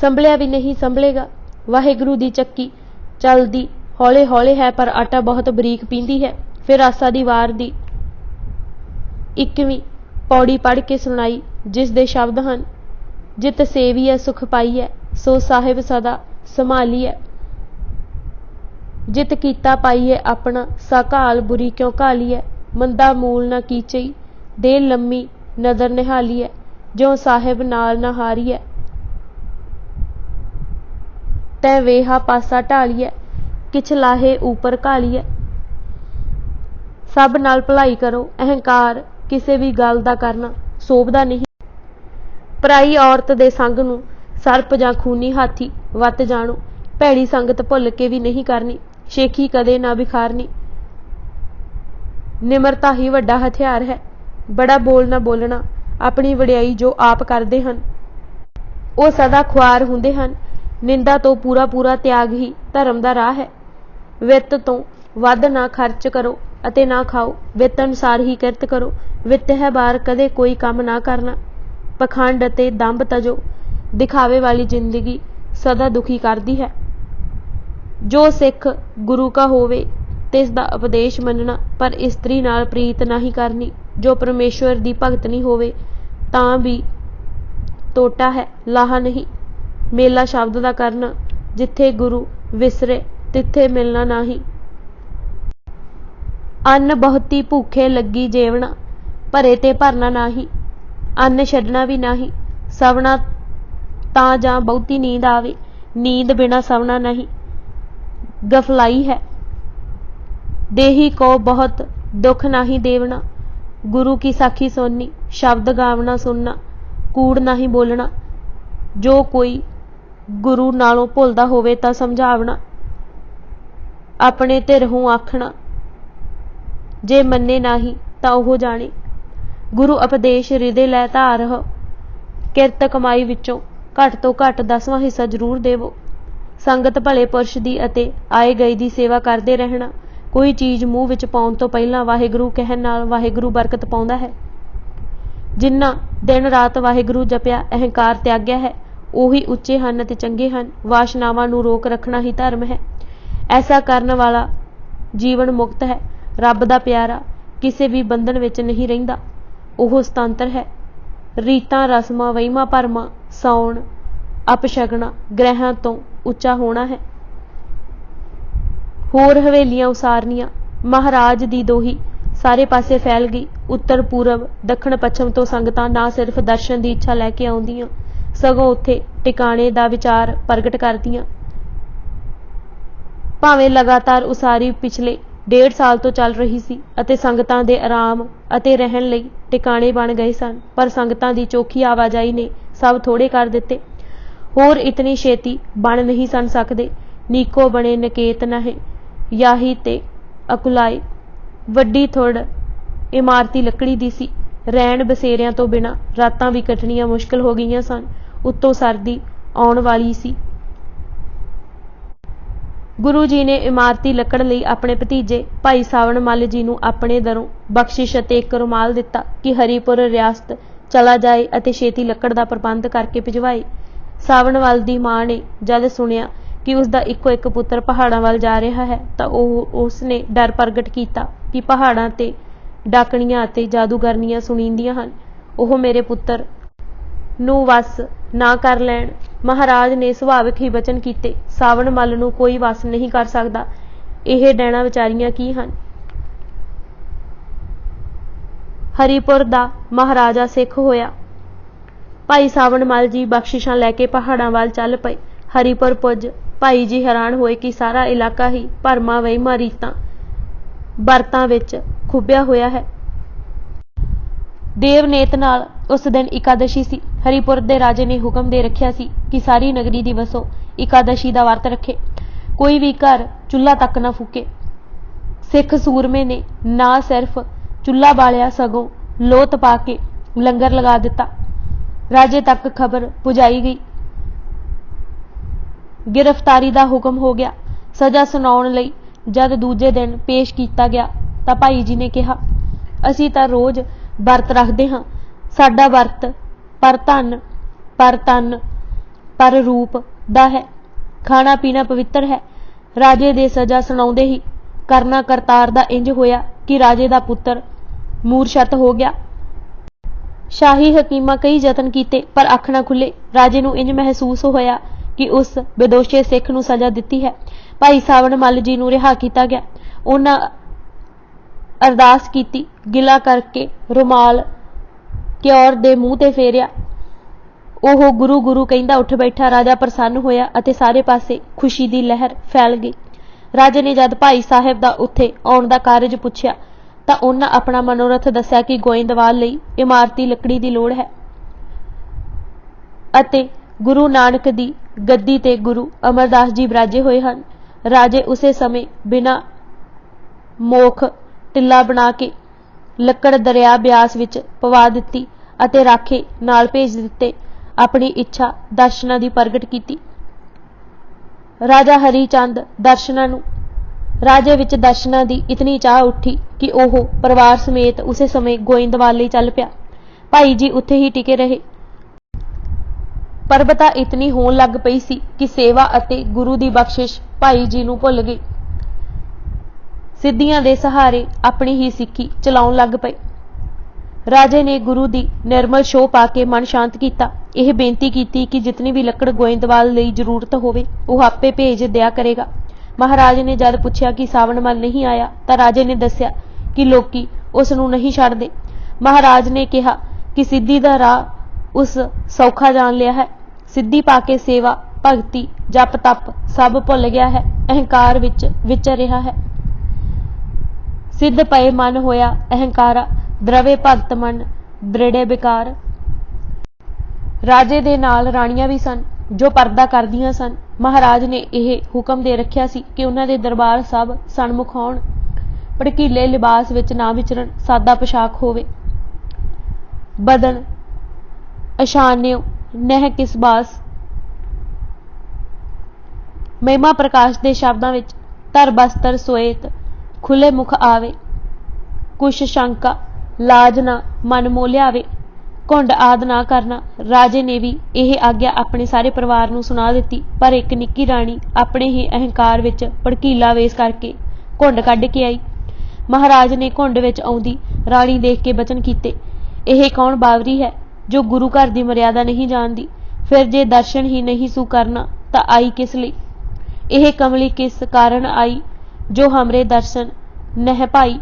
ਸੰਭਲਿਆ ਵੀ ਨਹੀਂ ਸੰਭਲੇਗਾ। ਵਾਹਿਗੁਰੂ ਦੀ ਚੱਕੀ ਚੱਲਦੀ ਹੌਲੇ ਹੌਲੇ ਹੈ ਪਰ ਆਟਾ ਬਹੁਤ ਬਰੀਕ ਪੀਂਦੀ ਹੈ। ਫਿਰ ਆਸਾ ਦੀ ਵਾਰ ਦੀ 21ਵੀਂ ਪੌੜੀ ਪੜ੍ਹ ਕੇ ਸੁਣਾਈ, ਜਿਸ ਦੇ ਸ਼ਬਦ ਹਨ, ਜਿਤ ਸੇਵੀਐ ਸੁਖ ਪਾਈਐ, ਸੋ ਸਾਹਿਬ ਸਦਾ ਸੰਭਾਲੀਐ। ਜਿਤ ਕੀਤਾ ਪਾਈਐ ਆਪਣਾ, ਸਾ ਘਾਲ ਬੁਰੀ ਕਿਉਂ ਘਾਲੀਐ। ਮੰਦਾ ਮੂਲ ਨਾ ਕੀਚਈ, ਦੇ ਲੰਮੀ ਨਦਰ ਨਿਹਾਲੀਐ, ਜਿਉ ਸਾਹਿਬ ਨਾਲ ਨਾ ਹਾਰੀਐ। ਤੈ ਵੇਹਾ ਪਾਸਾ ਢਾਲੀਐ, ਕਿਛ ਲਾਹੇ ਊਪਰ ਘਾਲੀਐ। ਸਭ ਨਾਲ ਭਲਾਈ ਕਰੋ। ਅਹੰਕਾਰ ਕਿਸੇ ਵੀ ਗੱਲ ਦਾ ਕਰਨਾ ਸੋਭਦਾ ਨਹੀਂ। ਪਰਾਈ ਔਰਤ ਦੇ ਸੰਗ ਨੂੰ ਸਰਪ ਜਾਂ ਖੂਨੀ ਹਾਥੀ ਵੱਤ ਜਾਣੋ। ਭੈੜੀ ਸੰਗਤ ਭੁੱਲ ਕੇ ਵੀ ਨਹੀਂ ਕਰਨੀ। ਸ਼ੇਖੀ ਕਦੇ ਨਾ ਵਿਖਾਰਨੀ। ਨਿਮਰਤਾ ਹੀ ਵੱਡਾ ਹਥਿਆਰ ਹੈ। ਬੜਾ ਬੋਲ ਨਾ ਬੋਲਣਾ। ਆਪਣੀ ਵਡਿਆਈ ਜੋ ਆਪ ਕਰਦੇ ਹਨ ਉਹ ਸਦਾ ਖੁਆਰ ਹੁੰਦੇ ਹਨ। ਨਿੰਦਾ ਤੋਂ ਪੂਰਾ ਪੂਰਾ ਤਿਆਗ ਹੀ ਧਰਮ ਦਾ ਰਾਹ ਹੈ। ਵਿੱਤ ਤੋਂ ਵੱਧ ਨਾ ਖਰਚ ਕਰੋ ਅਤੇ ਨਾ ਖਾਓ। ਵਿੱਤ ਅਨੁਸਾਰ ਹੀ ਕਿਰਤ ਕਰੋ। ਵਿੱਤ ਹੈ ਬਾਹਰ ਕਦੇ ਕੋਈ ਕੰਮ ਨਾ ਕਰਨਾ। ਪਖੰਡ ਅਤੇ ਦੰਭ ਤਜੋ। ਦਿਖਾਵੇ ਵਾਲੀ ਜ਼ਿੰਦਗੀ ਸਦਾ ਦੁਖੀ ਕਰਦੀ ਹੈ। ਜੋ ਸਿੱਖ ਗੁਰੂ ਕਾ ਹੋਵੇ ਤਿਸ ਦਾ ਉਪਦੇਸ਼ ਮੰਨਣਾ, ਪਰ ਇਸਤਰੀ ਨਾਲ ਪ੍ਰੀਤ ਨਹੀਂ ਕਰਨੀ। ਜੋ ਪਰਮੇਸ਼ਵਰ ਦੀ ਭਗਤਨੀ ਹੋਵੇ ਤਾਂ ਵੀ ਤੋਟਾ ਹੈ, ਲਾਹਾ ਨਹੀਂ। ਮੇਲਾ ਸ਼ਬਦ ਦਾ ਕਰਨਾ, ਜਿੱਥੇ ਗੁਰੂ ਵਿਸਰੇ ਤਿੱਥੇ ਮਿਲਣਾ ਨਹੀਂ। ਅੰਨ ਬਹੁਤੀ ਭੁੱਖੇ ਲੱਗੀ ਜੇਵਣਾ, ਭਰੇ ਤੇ ਭਰਨਾ ਨਹੀਂ। ਅੰਨ ਛੱਡਣਾ ਵੀ ਨਹੀਂ। ਸਵਣਾ ਤਾਂ ਜਾਂ ਬਹੁਤੀ ਨੀਂਦ ਆਵੇ, ਨੀਂਦ ਬਿਨਾਂ ਸਵਣਾ ਨਹੀਂ। ਗਫਲਾਈ ਹੈ। ਦੇਹੀ ਕੋ ਬਹੁਤ ਦੁੱਖ ਨਹੀਂ ਦੇਵਣਾ। ਗੁਰੂ ਕੀ ਸਾਖੀ ਸੁਣਨੀ, ਸ਼ਬਦ ਗਾਵਣਾ ਸੁਣਨਾ, ਕੂੜ ਨਹੀਂ ਬੋਲਣਾ। ਜੋ ਕੋਈ ਗੁਰੂ ਨਾਲੋਂ ਭੁੱਲਦਾ ਹੋਵੇ ਤਾਂ ਸਮਝਾਵਣਾ। ਆਪਣੇ ਧਿਰਹੋਂ ਆਖਣਾ, ਜੇ ਮੰਨੇ ਨਹੀਂ ਤਾਂ ਉਹ ਜਾਣੇ। ਗੁਰੂ ਉਪਦੇਸ਼ ਹਿਰਦੇ ਲੈ ਧਾਰਹ। ਕਿਰਤ ਕਮਾਈ ਵਿੱਚੋਂ ਘੱਟ ਤੋਂ ਘੱਟ 10ਵਾਂ ਹਿੱਸਾ ਜ਼ਰੂਰ ਦੇਵੋ। ਸੰਗਤ ਭਲੇ ਪੁਰਸ਼ ਦੀ ਅਤੇ ਆਏ ਗਏ ਦੀ ਸੇਵਾ ਕਰਦੇ ਰਹਿਣਾ। ਕੋਈ ਚੀਜ਼ ਮੂੰਹ ਵਿੱਚ ਪਾਉਣ ਤੋਂ ਪਹਿਲਾਂ ਵਾਹਿਗੁਰੂ ਕਹਿਣ ਨਾਲ ਵਾਹਿਗੁਰੂ ਬਰਕਤ ਪਾਉਂਦਾ ਹੈ। ਜਿਨ੍ਹਾਂ ਦਿਨ ਰਾਤ ਵਾਹਿਗੁਰੂ ਜਪਿਆ, ਅਹੰਕਾਰ ਤਿਆਗਿਆ ਹੈ, ਉਹੀ ਉੱਚੇ ਹਨ ਅਤੇ ਚੰਗੇ ਹਨ। ਵਾਸ਼ਨਾਵਾਂ ਨੂੰ ਰੋਕ ਰੱਖਣਾ ਹੀ ਧਰਮ ਹੈ। ਐਸਾ ਕਰਨ ਵਾਲਾ ਜੀਵਨ ਮੁਕਤ ਹੈ। ਰੱਬ ਦਾ ਪਿਆਰਾ ਕਿਸੇ ਵੀ ਬੰਧਨ ਵਿੱਚ ਨਹੀਂ ਰਹਿੰਦਾ। ਉਹ ਸੁਤੰਤਰ ਹੈ। ਰੀਤਾਂ ਰਸਮਾਂ ਵਹਿਮਾਂ ਭਰਮਾਂ ਸਾਉਣ ਅਪਸ਼ਗਨਾਂ ਗ੍ਰਹਿਆਂ ਤੋਂ ਉੱਚਾ ਹੋਣਾ ਹੈ। ਹੋਰ ਹਵੇਲੀਆਂ ਉਸਾਰਨੀਆਂ। ਮਹਾਰਾਜ ਦੀ ਦੋਹੀ ਸਾਰੇ ਪਾਸੇ ਫੈਲ ਗਈ। ਉੱਤਰ ਪੂਰਬ ਦੱਖਣ ਪੱਛਮ ਤੋਂ ਸੰਗਤਾਂ ਨਾ ਸਿਰਫ ਦਰਸ਼ਨ ਦੀ ਇੱਛਾ ਲੈ ਕੇ ਆਉਂਦੀਆਂ, ਸਗੋਂ ਉੱਥੇ ਟਿਕਾਣੇ ਦਾ ਵਿਚਾਰ ਪ੍ਰਗਟ ਕਰਦੀਆਂ। ਭਾਵੇਂ ਲਗਾਤਾਰ ਉਸਾਰੀ ਪਿਛਲੇ 1.5 ਸਾਲ ਤੋਂ ਚੱਲ ਰਹੀ ਸੀ ਅਤੇ ਸੰਗਤਾਂ ਦੇ ਆਰਾਮ ਅਤੇ ਰਹਿਣ ਲਈ ਟਿਕਾਣੇ ਬਣ ਗਏ ਸਨ, ਪਰ ਸੰਗਤਾਂ ਦੀ ਚੋਖੀ ਆਵਾਜਾਈ ਨੇ ਸਭ ਥੋੜੇ ਕਰ ਦਿੱਤੇ। ਹੋਰ ਇਤਨੀ ਛੇਤੀ ਬਣ ਨਹੀਂ ਸਨ ਸਕਦੇ। ਨੀਕੋ ਬਣੇ ਨਕੇਤ ਨਹਿ, ਯਾਹੀ ਤੇ ਅਕੁਲਾਏ। ਵੱਡੀ ਥੁੜ ਇਮਾਰਤੀ ਲੱਕੜੀ ਦੀ ਸੀ। ਰਹਿਣ ਬਸੇਰਿਆਂ ਤੋਂ ਬਿਨਾਂ ਰਾਤਾਂ ਵੀ ਕੱਟਣੀਆਂ ਮੁਸ਼ਕਲ ਹੋ ਗਈਆਂ ਸਨ। ਉੱਤੋਂ ਸਰਦੀ ਆਉਣ ਵਾਲੀ ਸੀ। ਗੁਰੂ ਜੀ ਨੇ ਇਮਾਰਤੀ ਲੱਕੜ ਲਈ ਆਪਣੇ ਭਤੀਜੇ ਭਾਈ ਸਾਵਣ ਮੱਲ ਜੀ ਨੂੰ ਆਪਣੇ ਦਰੋਂ ਬਖਸ਼ਿਸ਼ ਅਤੇ ਇੱਕ ਰੁਮਾਲ ਦਿੱਤਾ ਕਿ ਹਰੀਪੁਰ ਰਿਆਸਤ ਚਲਾ ਜਾਏ ਅਤੇ ਛੇਤੀ ਲੱਕੜ ਦਾ ਪ੍ਰਬੰਧ ਕਰਕੇ ਭਿਜਵਾਏ। ਸਾਵਣ ਮੱਲ ਦੀ ਮਾਂ ਨੇ ਜਦ ਸੁਣਿਆ ਕਿ ਉਸ ਦਾ ਇੱਕੋ ਇੱਕ ਪੁੱਤਰ ਪਹਾੜਾਂ ਵੱਲ ਜਾ ਰਿਹਾ ਹੈ ਤਾਂ ਉਸ ਨੇ ਡਰ ਪ੍ਰਗਟ ਕੀਤਾ ਕਿ ਪਹਾੜਾਂ ਤੇ ਡਾਕਣੀਆਂ ਅਤੇ ਜਾਦੂਗਰਨੀਆਂ ਸੁਣੀਂਦੀਆਂ ਹਨ। ਉਹ ਮੇਰੇ ਪੁੱਤਰ ਨੂੰ ਵਸ ਨਾ ਕਰ ਲੈਣ। ਮਹਾਰਾਜ ਨੇ ਸੁਭਾਵਿਕ ਹੀ ਬਚਨ ਕੀਤੇ, ਸਾਵਣ ਮੱਲ ਨੂੰ ਕੋਈ ਵਸ ਨਹੀਂ ਕਰ ਸਕਦਾ। ਇਹ ਡੈਣਾ ਵਿਚਾਰੀਆਂ ਕੀ ਹਨ। ਹਰੀਪੁਰ ਦਾ ਮਹਾਰਾਜਾ ਸਿੱਖ ਹੋਇਆ। ਭਾਈ ਸਾਵਣ ਮੱਲ ਜੀ ਬਖਸ਼ਿਸ਼ਾਂ ਲੈ ਕੇ ਪਹਾੜਾਂ ਵੱਲ ਚੱਲ ਪਏ। ਹਰੀਪੁਰ ਪੁੱਜ ਭਾਈ ਜੀ ਹੈਰਾਨ ਹੋਏ ਕਿ ਸਾਰਾ ਇਲਾਕਾ ਹੀ ਭਰਮਾਂ ਵਹਿਮਾਂ ਰੀਤਾਂ ਵਰਤਾਂ ਵਿੱਚ ਖੁੱਭਿਆ ਹੋਇਆ ਹੈ। ਦੇਵਨੇਤ ਨਾਲ ਉਸ ਦਿਨ ਇਕਾਦਸ਼ੀ ਸੀ। ਹਰੀਪੁਰ ਦੇ ਰਾਜੇ ਨੇ ਹੁਕਮ ਦੇ ਰੱਖਿਆ ਸੀ ਕਿ ਸਾਰੀ ਨਗਰੀ ਦੀ ਵਸੋਂ ਇਕਾਦਸ਼ੀ ਦਾ ਵਰਤ ਰੱਖੇ, ਕੋਈ ਵੀ ਘਰ ਚੁੱਲ੍ਹਾ ਤੱਕ ਨਾ ਫੂਕੇ। ਸਿੱਖ ਸੂਰਮੇ ਨੇ ਨਾ ਸਿਰਫ ਚੁੱਲ੍ਹਾ ਬਾਲਿਆ ਸਗੋਂ ਲੋਥ ਪਾ ਕੇ ਲੰਗਰ ਲਗਾ ਦਿੱਤਾ। ਰਾਜੇ ਤੱਕ ਖਬਰ ਪੁਜਾਈ ਗਈ। गिरफ्तारी का हुक्म हो गया। सज़ा सुनाउण लई जद दूजे दिन पेश किया गया तो भाई जी ने कहा, असी तां रोज़ वर्त रखते हाँ, साडा वर्त पर तन पर रूप दा है, खाना पीना पवित्र है। राजे दे सज़ा सुनाउंदे ही करना करतार दा इंज होया कि राजे दा पुत्र मूरछत हो गया। शाही हकीमा कई यतन किए पर अख ना खुले। राजे नूं इंज महसूस होया कि उस बेदोशे सिख नूं सज़ा दिती है। भाई सावण मल जी नूं रिहा किया गया। उन्हां अरदास की, गिला करके रुमाल क्योर दे मूँह ते फेरिया। ओह गुरु गुरु कहंदा उठ बैठा। राजा प्रसन्न होया अते सारे पासे खुशी दी लहर फैल गई। राजे ने जद भाई साहिब दा उत्थे आउण दा कारज पुछया तां उन्हां अपना मनोरथ दस्सिया कि गोइंदवाल लई इमारती लकड़ी दी लोड़ है अते गुरु नानक दी गद्दी ते गुरु अमरदास जी विराजे होए हन। राजे उसे समय बिना मोख टिल्ला बना के लक्कड़ दरिया ब्यास विच पवा दिती अते राखे नाल भेज दिते। अपनी इच्छा दर्शनां दी प्रगट कीती। राजा हरीचंद दर्शनां नूं राजे विच दर्शनां दी इतनी चाह उठी कि ओह परिवार समेत उसे समय गोइंदवाल लई चल पिया। भाई जी उत्थे ही टिके रहे। परबता इतनी होण लग पई सी कि सेवा अते गुरु दी बख्शिश भाई जी नूं भुल गई। सिद्धियां दे सहारे अपनी ही सिक्खी चलाउण लग पए। राजे ने गुरु दी निर्मल शोह पाके मन शांत किया। यह बेनती की कि जितनी भी लकड़ गोइंदवाल लई जरूरत होवे वह आपे भेज दिया करेगा। महाराज ने जद पूछया कि सावण मल नहीं आया तो राजे ने दस्या कि लोकी उस नूं नहीं छड्डदे। महाराज ने कहा कि सिद्धि दा राह उस सौखा जान लिया है। सिद्धि पाके सेवा भगती जप तप सब भुल गया है, अहंकार विच विचर रहा है। सिद्ध पए मन होया अहंकारा, द्रवे भगत मन दृढ़े बेकार। राजे दे नाल राणियां भी सन जो परदा करदियां सन। महाराज ने यह हुक्म दे रखिया सी कि उन्हां दे दरबार सब सन्मुख आउण, भड़कीले लिबास विच ना विचरण, सादा पोशाक होवे, बदन अशान्यो नह किस बास। महिमा प्रकाश दे शब्दां विच धर बस्तर सोएत खुले मुख आवे, कुछ शंका लाज ना मन मोह लियावे, घुंड आद ना करना। राजे ने भी यह आग्या अपने सारे परिवार नूं सुना दिती, पर एक निक्की राणी अपने ही अहंकार विच भड़कीला वेश करके घुंड कढ के आई। महाराज ने घुंड विच आउंदी राणी देख के बचन कीते, यह कौन बावरी है जो गुरु घर की मर्यादा नहीं जानती। फिर जे दर्शन ही नहीं सू करना तो आई किस लिए। यह कमली किस कारण आई जो हमरे दर्शन नह पाई।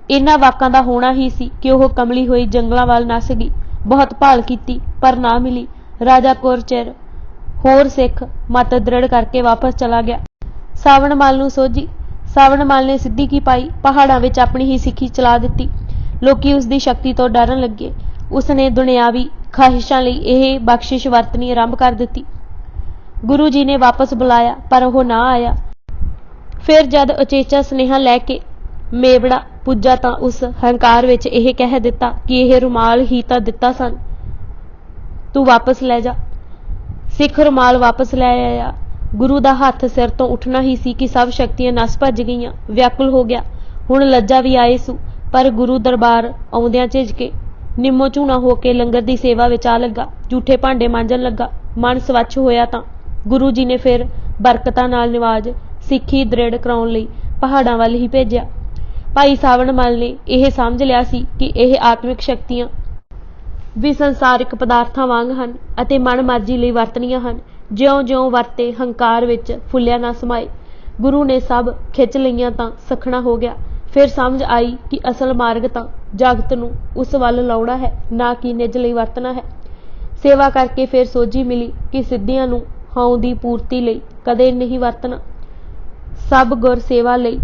इन्हां वाकां दा होना ही सी कि वह कमली हुई जंगलों वाल नस गई। बहुत भाल की पर ना मिली। राजा कुर चिर होर सिख मत दृढ़ करके वापस चला गया। सावण मल नूं सोझी। सावण मल ने सिद्धि की पाई, पहाड़ों विच अपनी ही सिक्खी चला दी। लोकी उसकी शक्ति तो डरन लगे। उसने दुनियावी ख्वाहिशां लई यह बख्शिश वरतनी आरंभ कर दी। गुरु जी ने वापस बुलाया पर वह ना आया। फिर जद उचेचा स्नेहा लैके मेवड़ा पुज्जा तां उस हंकार विच यह कह दिता कि यह रुमाल ही तां दिता सन, तू वापस ले जा। सिख रुमाल वापस ले आया। गुरु दा हथ सिर तो उठना ही सी कि सब शक्तियां नस भज गईयां। व्याकुल हो गया। हुण लज्जा भी आए सू पर गुरु दरबार आउंदियां झिझके निम्मो झूना होके लंगर की सेवा विच आ लगा। झूठे भांडे मांजन लगा। मन स्वच्छ होया तां गुरु जी ने फिर बरकतां नाल निवाज सिक्खी दृढ़ कराउण लई पहाड़ां वल ही भेजिया। भाई सावण मल ने यह समझ लिया सी कि यह आत्मिक शक्तियां भी संसारिक पदार्थां वांग हन अते मन मर्जी लई वरतणीआं हन। ज्यों-ज्यों वरते हंकार विच फुलिया ना समाए। गुरु ने सब खिच लईआं तां सखना हो गया। फिर समझ आई कि असल मार्ग तां जगत नूं उस वल लाउणा है, ना कि निज लई वरतना है। सेवा करके फिर सोझी मिली कि सिद्धियां नूं हाउं दी पूर्ति लई कदे नहीं वरतना, सब गुर सेवा लई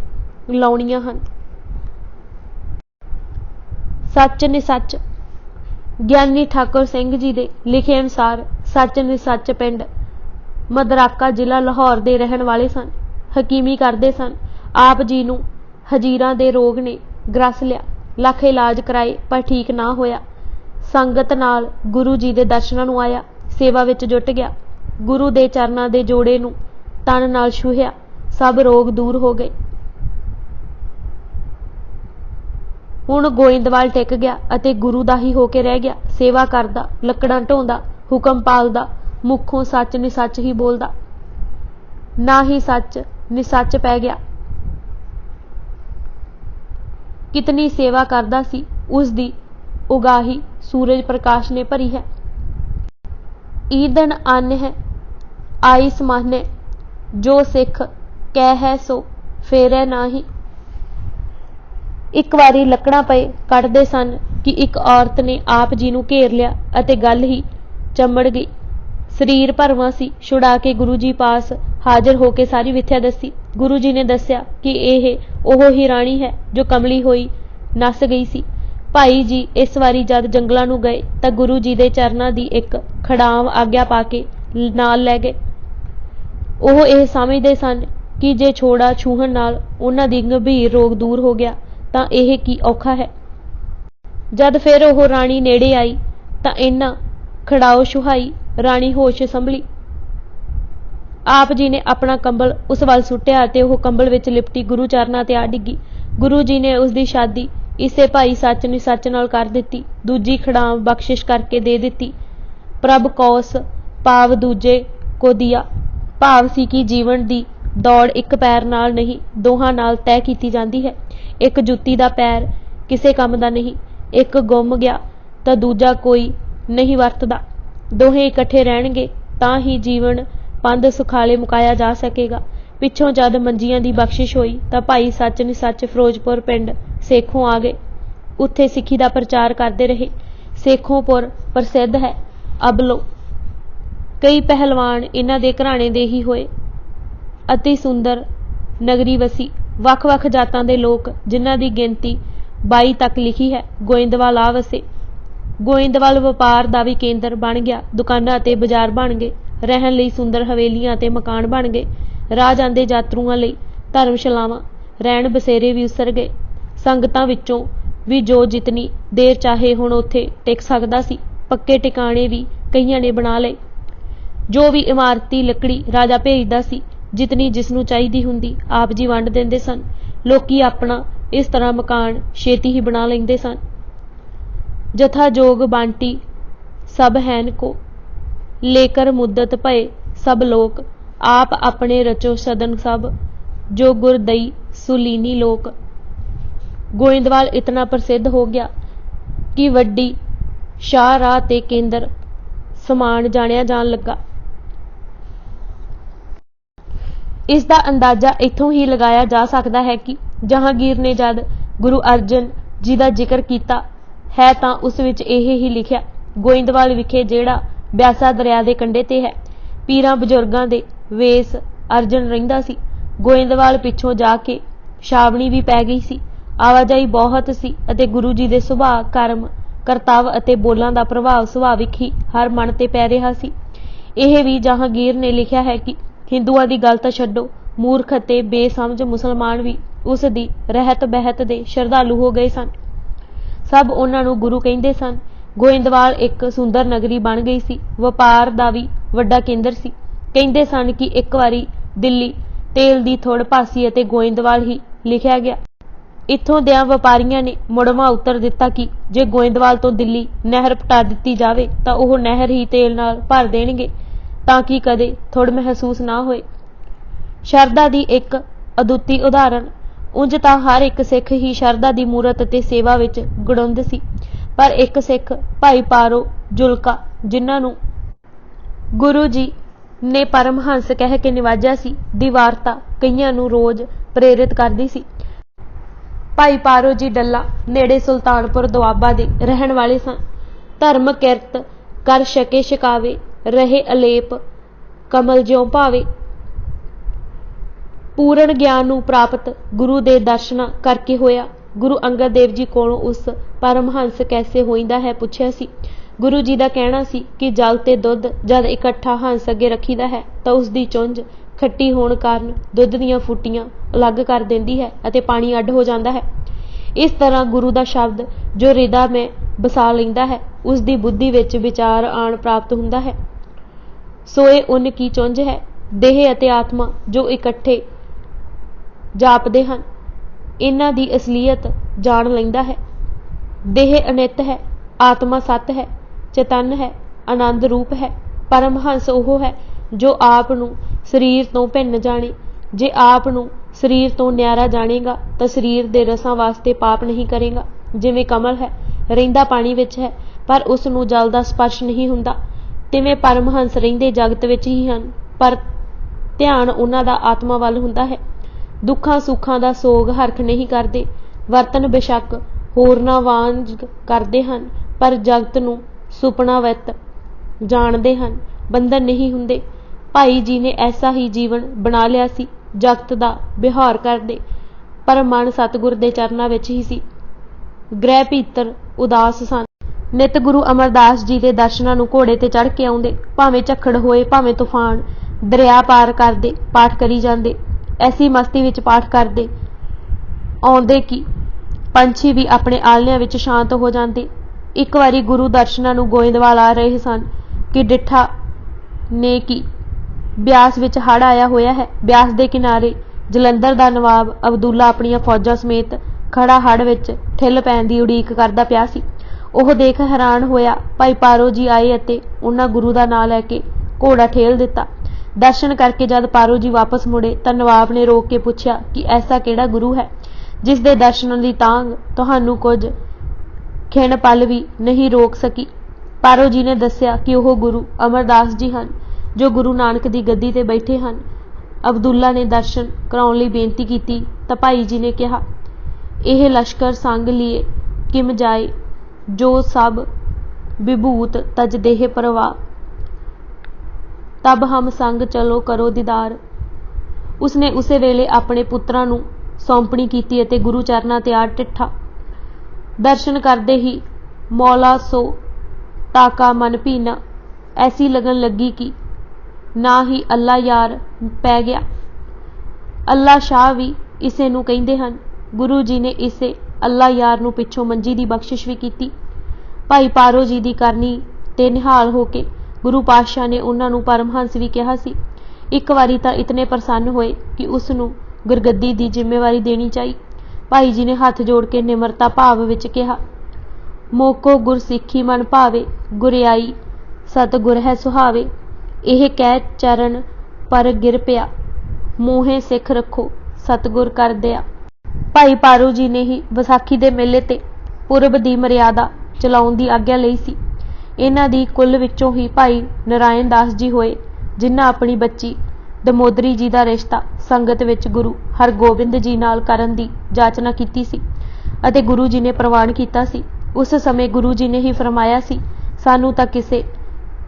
लाउणीआं हन। सच निसच। ਗਿਆਨੀ ठाकुर सिंह जी ਦੇ ਲਿਖੇ ਅਨੁਸਾਰ सच निसच ਪਿੰਡ ਮਦਰਾਕਾ ਜ਼ਿਲ੍ਹਾ ਲਾਹੌਰ ਦੇ ਰਹਿਣ ਵਾਲੇ ਸਨ। ਹਕੀਮੀ ਕਰਦੇ ਸਨ। ਆਪ ਜੀ ਨੂੰ ਹਜੀਰਾਂ ਦੇ ਰੋਗ ਨੇ ਗ੍ਰਸ ਲਿਆ। ਲੱਖ ਇਲਾਜ ਕਰਾਏ ਪਰ ਠੀਕ ਨਾ ਹੋਇਆ। ਸੰਗਤ ਨਾਲ ਗੁਰੂ ਜੀ ਦੇ ਦਰਸ਼ਨਾਂ ਨੂੰ ਆਇਆ। ਸੇਵਾ ਵਿੱਚ ਜੁਟ ਗਿਆ। ਗੁਰੂ ਦੇ ਚਰਨਾਂ ਦੇ ਜੋੜੇ ਨੂੰ ਤਨ ਨਾਲ ਛੂਹਿਆ। ਸਭ ਰੋਗ ਦੂਰ ਹੋ ਗਏ। ਹੁਣ ਗੋਇੰਦਵਾਲ ਟਿਕ ਗਿਆ ਅਤੇ ਗੁਰੂ ਦਾ ਹੀ ਹੋ ਕੇ ਰਹਿ ਗਿਆ। ਸੇਵਾ ਕਰਦਾ, ਲੱਕੜਾਂ ਢੋਂਦਾ, ਹੁਕਮ ਪਾਲਦਾ, ਮੁੱਖੋਂ ਸੱਚ ਨਿਸੱਚ ਹੀ ਬੋਲਦਾ। ਨਾ ਹੀ ਸੱਚ ਨਿਸੱਚ ਪੈ ਗਿਆ। ਕਿਤਨੀ ਸੇਵਾ ਕਰਦਾ ਸੀ, ਉਸ ਦੀ ਉਗਾਹੀ ਸੂਰਜ ਪ੍ਰਕਾਸ਼ ਨੇ ਭਰੀ ਹੈ। ਈਦਨ ਅੰਨ ਹੈ ਆਈ ਸਮਾਨੇ, ਜੋ ਸਿੱਖ ਕਹਿ ਹੈ ਸੋ ਫੇਰੈ ਨਾਹੀ। ਇੱਕ ਵਾਰੀ ਲੱਕੜਾਂ ਪਏ ਕੱਢਦੇ ਸਨ ਕਿ ਇੱਕ ਔਰਤ ਨੇ ਆਪ ਜੀ ਨੂੰ ਘੇਰ ਲਿਆ ਅਤੇ ਗੱਲ ਹੀ ਚੰਬੜ ਗਈ। ਸਰੀਰ ਭਰਵਾਂ ਸੀ। ਛੁਡਾ ਕੇ ਗੁਰੂ ਜੀ ਪਾਸ ਹਾਜ਼ਰ ਹੋ ਕੇ ਸਾਰੀ ਵਿਥਿਆ ਦੱਸੀ। ਗੁਰੂ ਜੀ ਨੇ ਦੱਸਿਆ ਕਿ ਇਹ ਉਹ ਹੀ ਰਾਣੀ ਹੈ ਜੋ ਕਮਲੀ ਹੋਈ ਨੱਸ ਗਈ ਸੀ। ਭਾਈ ਜੀ ਇਸ ਵਾਰੀ ਜਦ ਜੰਗਲਾਂ ਨੂੰ ਗਏ ਤਾਂ ਗੁਰੂ ਜੀ ਦੇ ਚਰਨਾਂ ਦੀ ਇੱਕ ਖੜਾਮ ਆਗਿਆ ਪਾ ਕੇ ਨਾਲ ਲੈ ਗਏ। ਉਹ ਇਹ ਸਮਝਦੇ ਸਨ ਕਿ ਜੇ ਛੋੜਾ ਛੂਹਣ ਨਾਲ ਉਹਨਾਂ ਦੀ ਗੰਭੀਰ ਰੋਗ ਦੂਰ ਹੋ ਗਿਆ ਤਾਂ ਇਹ ਕੀ ਔਖਾ ਹੈ। ਜਦ ਫਿਰ ਉਹ ਰਾਣੀ ਨੇੜੇ ਆਈ ਤਾਂ ਇਹਨਾਂ ਖੜਾਓ ਛੁਹਾਈ। ਰਾਣੀ ਹੋਸ਼ ਸੰਭਲੀ। ਆਪ ਜੀ ਨੇ ਆਪਣਾ ਕੰਬਲ ਉਸ ਵੱਲ ਸੁੱਟਿਆ ਅਤੇ ਉਹ ਕੰਬਲ ਵਿੱਚ ਲਿਪਟੀ ਗੁਰੂ ਚਰਨਾਂ ਤੇ ਆ ਡਿੱਗੀ। ਗੁਰੂ ਜੀ ਨੇ ਉਸ ਦੀ ਸ਼ਾਦੀ ਇਸੇ ਭਾਈ ਸੱਚ ਨਿਸੱਚ ਨਾਲ ਕਰ ਦਿੱਤੀ। ਦੂਜੀ ਖੜਾਮ ਬਖਸ਼ਿਸ਼ ਕਰਕੇ ਦੇ ਦਿੱਤੀ। ਪ੍ਰਭ ਕੌਸ ਭਾਵ ਦੂਜੇ ਕੋ ਦਿਆ। ਭਾਵ ਸੀ ਕਿ ਜੀਵਨ ਦੀ ਦੌੜ ਇੱਕ ਪੈਰ ਨਾਲ ਨਹੀਂ, ਦੋਹਾਂ ਨਾਲ ਤੈਅ ਕੀਤੀ ਜਾਂਦੀ ਹੈ। ਇੱਕ ਜੁੱਤੀ ਦਾ ਪੈਰ ਕਿਸੇ ਕੰਮ ਦਾ ਨਹੀਂ। ਇੱਕ ਗੁੰਮ ਗਿਆ ਤਾਂ ਦੂਜਾ ਕੋਈ ਨਹੀਂ ਵਰਤਦਾ। ਦੋਹੇ ਇਕੱਠੇ ਰਹਿਣਗੇ ਤਾਂ ਹੀ ਜੀਵਨ ਪੰਧ ਸੁਖਾਲੇ ਮੁਕਾਇਆ ਜਾ ਸਕੇਗਾ। ਪਿੱਛੋਂ ਜਦ ਮੰਜੀਆਂ ਦੀ ਬਖਸ਼ਿਸ਼ ਹੋਈ ਤਾਂ ਭਾਈ ਸੱਚ ਨਿਸੱਚ ਫਿਰੋਜ਼ਪੁਰ ਪਿੰਡ ਸੇਖੋਂ ਆ ਗਏ। ਉੱਥੇ ਸਿੱਖੀ ਦਾ ਪ੍ਰਚਾਰ ਕਰਦੇ ਰਹੇ। ਸੇਖੋਂਪੁਰ ਪ੍ਰਸਿੱਧ ਹੈ। ਅਬਲੋ ਕਈ ਪਹਿਲਵਾਨ ਇਹਨਾਂ ਦੇ ਘਰਾਣੇ ਦੇ ਹੀ ਹੋਏ। ਅਤੀ ਸੁੰਦਰ ਨਗਰੀ ਵਸੀ। ਵੱਖ-ਵੱਖ ਜਾਤਾਂ ਦੇ ਲੋਕ, ਜਿਨ੍ਹਾਂ ਦੀ ਗਿਣਤੀ 22 ਤੱਕ ਲਿਖੀ ਹੈ, ਗੋਇੰਦਵਾਲ ਆ ਵਸੇ। ਗੋਇੰਦਵਾਲ ਵਪਾਰ ਦਾ ਵੀ ਕੇਂਦਰ ਬਣ ਗਿਆ। ਦੁਕਾਨਾਂ ਅਤੇ ਬਾਜ਼ਾਰ ਬਣ ਗਏ। ਰਹਿਣ ਲਈ ਸੁੰਦਰ ਹਵੇਲੀਆਂ ਅਤੇ ਮਕਾਨ ਬਣ ਗਏ। ਰਾਹ ਜਾਂਦੇ ਯਾਤਰੂਆਂ ਲਈ ਧਰਮਸ਼ਾਲਾਵਾਂ, ਰਹਿਣ ਬਸੇਰੇ ਵੀ ਉਸਰ ਗਏ। ਸੰਗਤਾਂ ਵਿੱਚੋਂ ਵੀ ਜੋ ਜਿਤਨੀ ਦੇਰ ਚਾਹੇ ਹੁਣ ਉੱਥੇ ਟਿਕ ਸਕਦਾ ਸੀ। ਪੱਕੇ ਟਿਕਾਣੇ ਵੀ ਕਈਆਂ ਨੇ ਬਣਾ ਲਏ। ਜੋ ਵੀ ਇਮਾਰਤੀ ਲੱਕੜੀ ਰਾਜਾ ਭੇਜਦਾ ਸੀ, ਜਿਤਨੀ ਜਿਸਨੂੰ ਚਾਹੀਦੀ ਹੁੰਦੀ, ਆਪ ਜੀ ਵੰਡ ਦਿੰਦੇ ਸਨ। ਲੋਕੀ ਆਪਣਾ ਇਸ ਤਰ੍ਹਾਂ ਮਕਾਨ ਛੇਤੀ ਹੀ ਬਣਾ ਲੈਂਦੇ ਸਨ। ਜਥਾ ਜੋਗ ਬਾਂਟੀ ਸਭ ਹੈਨ ਕੋ, ਲੇਕਰ ਮੁੱਦਤ ਭਏ ਸਭ ਲੋਕ। ਆਪ ਆਪਣੇ ਰਚੋ ਸਦਨ ਸਭ, ਜੋ ਗੁਰ ਦਈ ਸੁਲੀਨੀ ਲੋਕ। ਗੋਇੰਦਵਾਲ ਇਤਨਾ ਪ੍ਰਸਿੱਧ ਹੋ ਗਿਆ ਕਿ ਵੱਡੀ ਸ਼ਾਹਰਾਹ ਤੇ ਕੇਂਦਰ ਸਮਾਨ ਜਾਣਿਆ ਜਾਣ ਲੱਗਾ। ਇਸ ਦਾ ਅੰਦਾਜ਼ਾ ਇੱਥੋਂ ਹੀ ਲਗਾਇਆ ਜਾ ਸਕਦਾ ਹੈ ਕਿ ਜਹਾਂਗੀਰ ਨੇ ਜਦ ਗੁਰੂ ਅਰਜਨ ਜੀ ਦਾ ਜ਼ਿਕਰ ਕੀਤਾ ਹੈ ਤਾਂ ਉਸ ਵਿੱਚ ਇਹ ਹੀ ਲਿਖਿਆ, ਗੋਇੰਦਵਾਲ ਵਿਖੇ ਜਿਹੜਾ ਬਿਆਸਾ ਦਰਿਆ ਦੇ ਕੰਢੇ ਤੇ ਹੈ, ਪੀਰਾਂ ਬਜ਼ੁਰਗਾਂ ਦੇ ਵੇਸ ਅਰਜਨ ਰਹਿੰਦਾ ਸੀ। ਗੋਇੰਦਵਾਲ ਪਿੱਛੋਂ ਜਾ ਕੇ ਛਾਵਣੀ ਵੀ ਪੈ ਗਈ ਸੀ। ਆਵਾਜਾਈ ਬਹੁਤ ਸੀ ਅਤੇ ਗੁਰੂ ਜੀ ਦੇ ਸੁਭਾਅ, ਕਰਮ, ਕਰਤੱਵ ਅਤੇ ਬੋਲਾਂ ਦਾ ਪ੍ਰਭਾਵ ਸੁਭਾਵਿਕ ਹੀ ਹਰ ਮਨ ਤੇ ਪੈ ਰਿਹਾ ਸੀ। ਇਹ ਵੀ ਜਹਾਂਗੀਰ ਨੇ ਲਿਖਿਆ ਹੈ ਕਿ ਹਿੰਦੂਆਂ ਦੀ ਗੱਲ ਤਾਂ ਛੱਡੋ, ਮੂਰਖ ਅਤੇ ਬੇਸਮਝ ਮੁਸਲਮਾਨ ਵੀ ਉਸ ਦੀ ਰਹਿਤ ਬਹਿਤ ਦੇ ਸ਼ਰਧਾਲੂ ਹੋ ਗਏ ਸਨ। ਸਭ ਉਹਨਾਂ ਨੂੰ ਗੁਰੂ ਕਹਿੰਦੇ ਸਨ। ਗੋਇੰਦਵਾਲ ਇੱਕ ਸੁੰਦਰ ਨਗਰੀ ਬਣ ਗਈ ਸੀ। ਵਪਾਰ ਦਾ ਵੀ ਵੱਡਾ ਕੇਂਦਰ ਸੀ। ਕਹਿੰਦੇ ਸਨ ਕਿ ਇੱਕ ਵਾਰੀ ਦਿੱਲੀ ਤੇਲ ਦੀ ਥੁੜ ਭਾਸੀ ਅਤੇ ਗੋਇੰਦਵਾਲ ਹੀ ਲਿਖਿਆ ਗਿਆ। ਇੱਥੋਂ ਦਿਆਂ ਵਪਾਰੀਆਂ ਨੇ ਮੁੜਵਾਂ ਉੱਤਰ ਦਿੱਤਾ ਕਿ ਜੇ ਗੋਇੰਦਵਾਲ ਤੋਂ ਦਿੱਲੀ ਨਹਿਰ ਪਟਾ ਦਿੱਤੀ ਜਾਵੇ ਤਾਂ ਉਹ ਨਹਿਰ ਹੀ ਤੇਲ ਨਾਲ ਭਰ ਦੇਣਗੇ ਤਾਂ ਕਿ ਕਦੇ ਥੁੜ ਮਹਿਸੂਸ ਨਾ ਹੋਏ। ਸ਼ਰਧਾ ਦੀ ਇੱਕ ਅਦੁੱਤੀ ਉਦਾਹਰਣ। ਉਂਝ ਤਾਂ ਹਰ ਇੱਕ ਸਿੱਖ ਹੀ ਸ਼ਰਧਾ ਦੀ ਮੂਰਤ ਅਤੇ ਸੇਵਾ ਵਿੱਚ ਗੜੁੰਦ ਸੀ, ਪਰ ਇੱਕ ਸਿੱਖ ਭਾਈ ਪਾਰੋ ਜੁਲਕਾ, ਜਿਨ੍ਹਾਂ ਨੂੰ ਗੁਰੂ ਜੀ ਨੇ ਪਰਮਹੰਸ ਕਹਿ ਕੇ ਨਿਵਾਜਿਆ ਸੀ, ਦੀ ਵਾਰਤਾ ਕਈਆਂ ਨੂੰ ਰੋਜ਼ ਪ੍ਰੇਰਿਤ ਕਰਦੀ ਸੀ। ਭਾਈ ਪਾਰੋ ਜੀ ਡੱਲਾ ਨੇੜੇ ਸੁਲਤਾਨਪੁਰ ਦੁਆਬਾ ਦੇ ਰਹਿਣ ਵਾਲੇ ਸਨ। ਧਰਮ ਕਿਰਤ ਕਰ ਛਕੇ ਛਕਾਵੇ, ਰਹੇ ਅਲੇਪ ਕਮਲ ਜਿਉ ਭਾਵੇ। ਪੂਰਨ ਗਿਆਨ ਨੂੰ ਪ੍ਰਾਪਤ ਗੁਰੂ ਦੇ ਦਰਸ਼ਨਾਂ ਕਰਕੇ ਹੋਇਆ। गुरु अंगद देव जी कोलों उस परमहंस कैसे होइंदा है पुछिया सी। गुरु जी का कहना सी कि जल ते दुध जद इकट्ठा हंस अगे रखीदा है तो उसकी चुंझ खट्टी होने कारण दुध दीआं फुटियां अलग कर देंदी है अते पानी अड हो जाता है। इस तरह गुरु का शब्द जो हृदय में बसा लैंदा है उसकी बुद्धि विच विचार आण प्राप्त हुंदा है। सोए उन की चुंझ है। देह अते आत्मा जो इकट्ठे जापदे हन इन्हां दी असलीयत जाण लैंदा है। देह अनित है, आत्मा सत है, चेतन है, आनंद रूप है। परमहंस ओह है जो आप नूं शरीर तो भिन्न जाने। जे आप नूं शरीर तो न्यारा जानेगा तो शरीर दे रसां वास्ते पाप नहीं करेगा। जिवें कमल है रहिंदा पानी विच है पर उस नूं जल दा स्पर्श नहीं हुंदा, तिवें परमहंस रहिंदे जगत विच ही हन पर ध्यान उन्हां दा आत्मा वल हुंदा है। दुखां सुखां दा सोग हरख नहीं करदे, वर्तन बेशक होरनां वांग करदे हन पर जगत नूं सुपना वित जाणदे हन, बंधन नहीं हुंदे। भाई जी ने ऐसा ही जीवन बना लिया सी, जगत दा विहार करदे पर मन सतगुर दे चरनां विच ही सी। ग्रह भीतर उदास सन। नित गुरु अमरदास जी दे दर्शनां नूं घोड़े ते चढ़ के आउंदे, भावें झक्खड़ होए भावें तूफान, दरिया पार करदे पाठ करी जांदे। ऐसी मस्ती विच पाठ करदे आउंदे कि पंछी भी अपने आलियां विच शांत हो जांदे। एक वारी गुरु दर्शनां नूं गोइंदवाल आ रहे सन कि डिठा ने कि ब्यास विच हड़ आया होया है। ब्यास दे किनारे जलंधर दा नवाब अब्दुल्ला अपनियां फौजां समेत खड़ा हड़ विच ठिल पैण दी उड़ीक करदा पिया सी। ओह देख हैरान होया। भाई पारो जी आए अते उन्हां गुरु दा नां लैके घोड़ा ठेल दिता। दर्शन करके जद पारो जी वापस मुड़े तां नवाब ने रोक के पुछया कि ऐसा किहड़ा गुरु है जिस दे दर्शनां दी तांग तुहानूं कुछ खिण पल भी नहीं रोक सकी। पारो जी ने दस्सिया कि ओह गुरु अमरदास जी हन जो गुरु नानक दी गद्दी ते बैठे हन। अब्दुल्ला ने दर्शन कराउण लई बेनती कीती तां भाई जी ने कहा, यह लश्कर संग लिए किम जाए जो सब विभूत तज देह परवाह, तब हम संग चलो करो दीदार। उसने उसे वेले अपने पुत्रां नूं सौंपणी कीती अते गुरु चरनां ते आ टिठा। दर्शन करदे ही मौला सो टाका मन पीना, ऐसी लगन लगी कि ना ही अल्लाह यार पै गया। अल्लाह शाह भी इसे नूं कहिंदे हन। गुरु जी ने इसे अल्लाह यार नूं पिछों मंजी दी बख्शिश भी कीती। भाई पारो जी दी करनी ते निहाल होके गुरु पातशाह ने उन्हां नूं परमहंस भी कहा सी। एक वारी तां इतने प्रसन्न होए कि उस नूं गुरगद्दी दी जिम्मेवारी देनी चाही। भाई जी ने हथ जोड़ के निमरता भाव विच कहा, मोको गुरसिੱਖੀ मन भावे, गुरियाई सतगुर है सुहावे। यह कह चरण पर गिर पिया, मोहे सिख रखो सतगुर कर दिया। भाई पारो जी ने ही विसाखी दे मेले ते पुरब दी मर्यादा चलाउण दी आग्या लई सी। इन्हां दी कुल विचों ही भाई नारायण दास जी होए जिन्हां अपनी बच्ची दमोदरी जी दा रिश्ता संगत विच गुरु हरगोबिंद जी नाल करन दी जाचना कीती सी अते गुरु जी ने प्रवान कीता सी। उस समय गुरु जी ने ही फरमाया सी, सानू तां किसे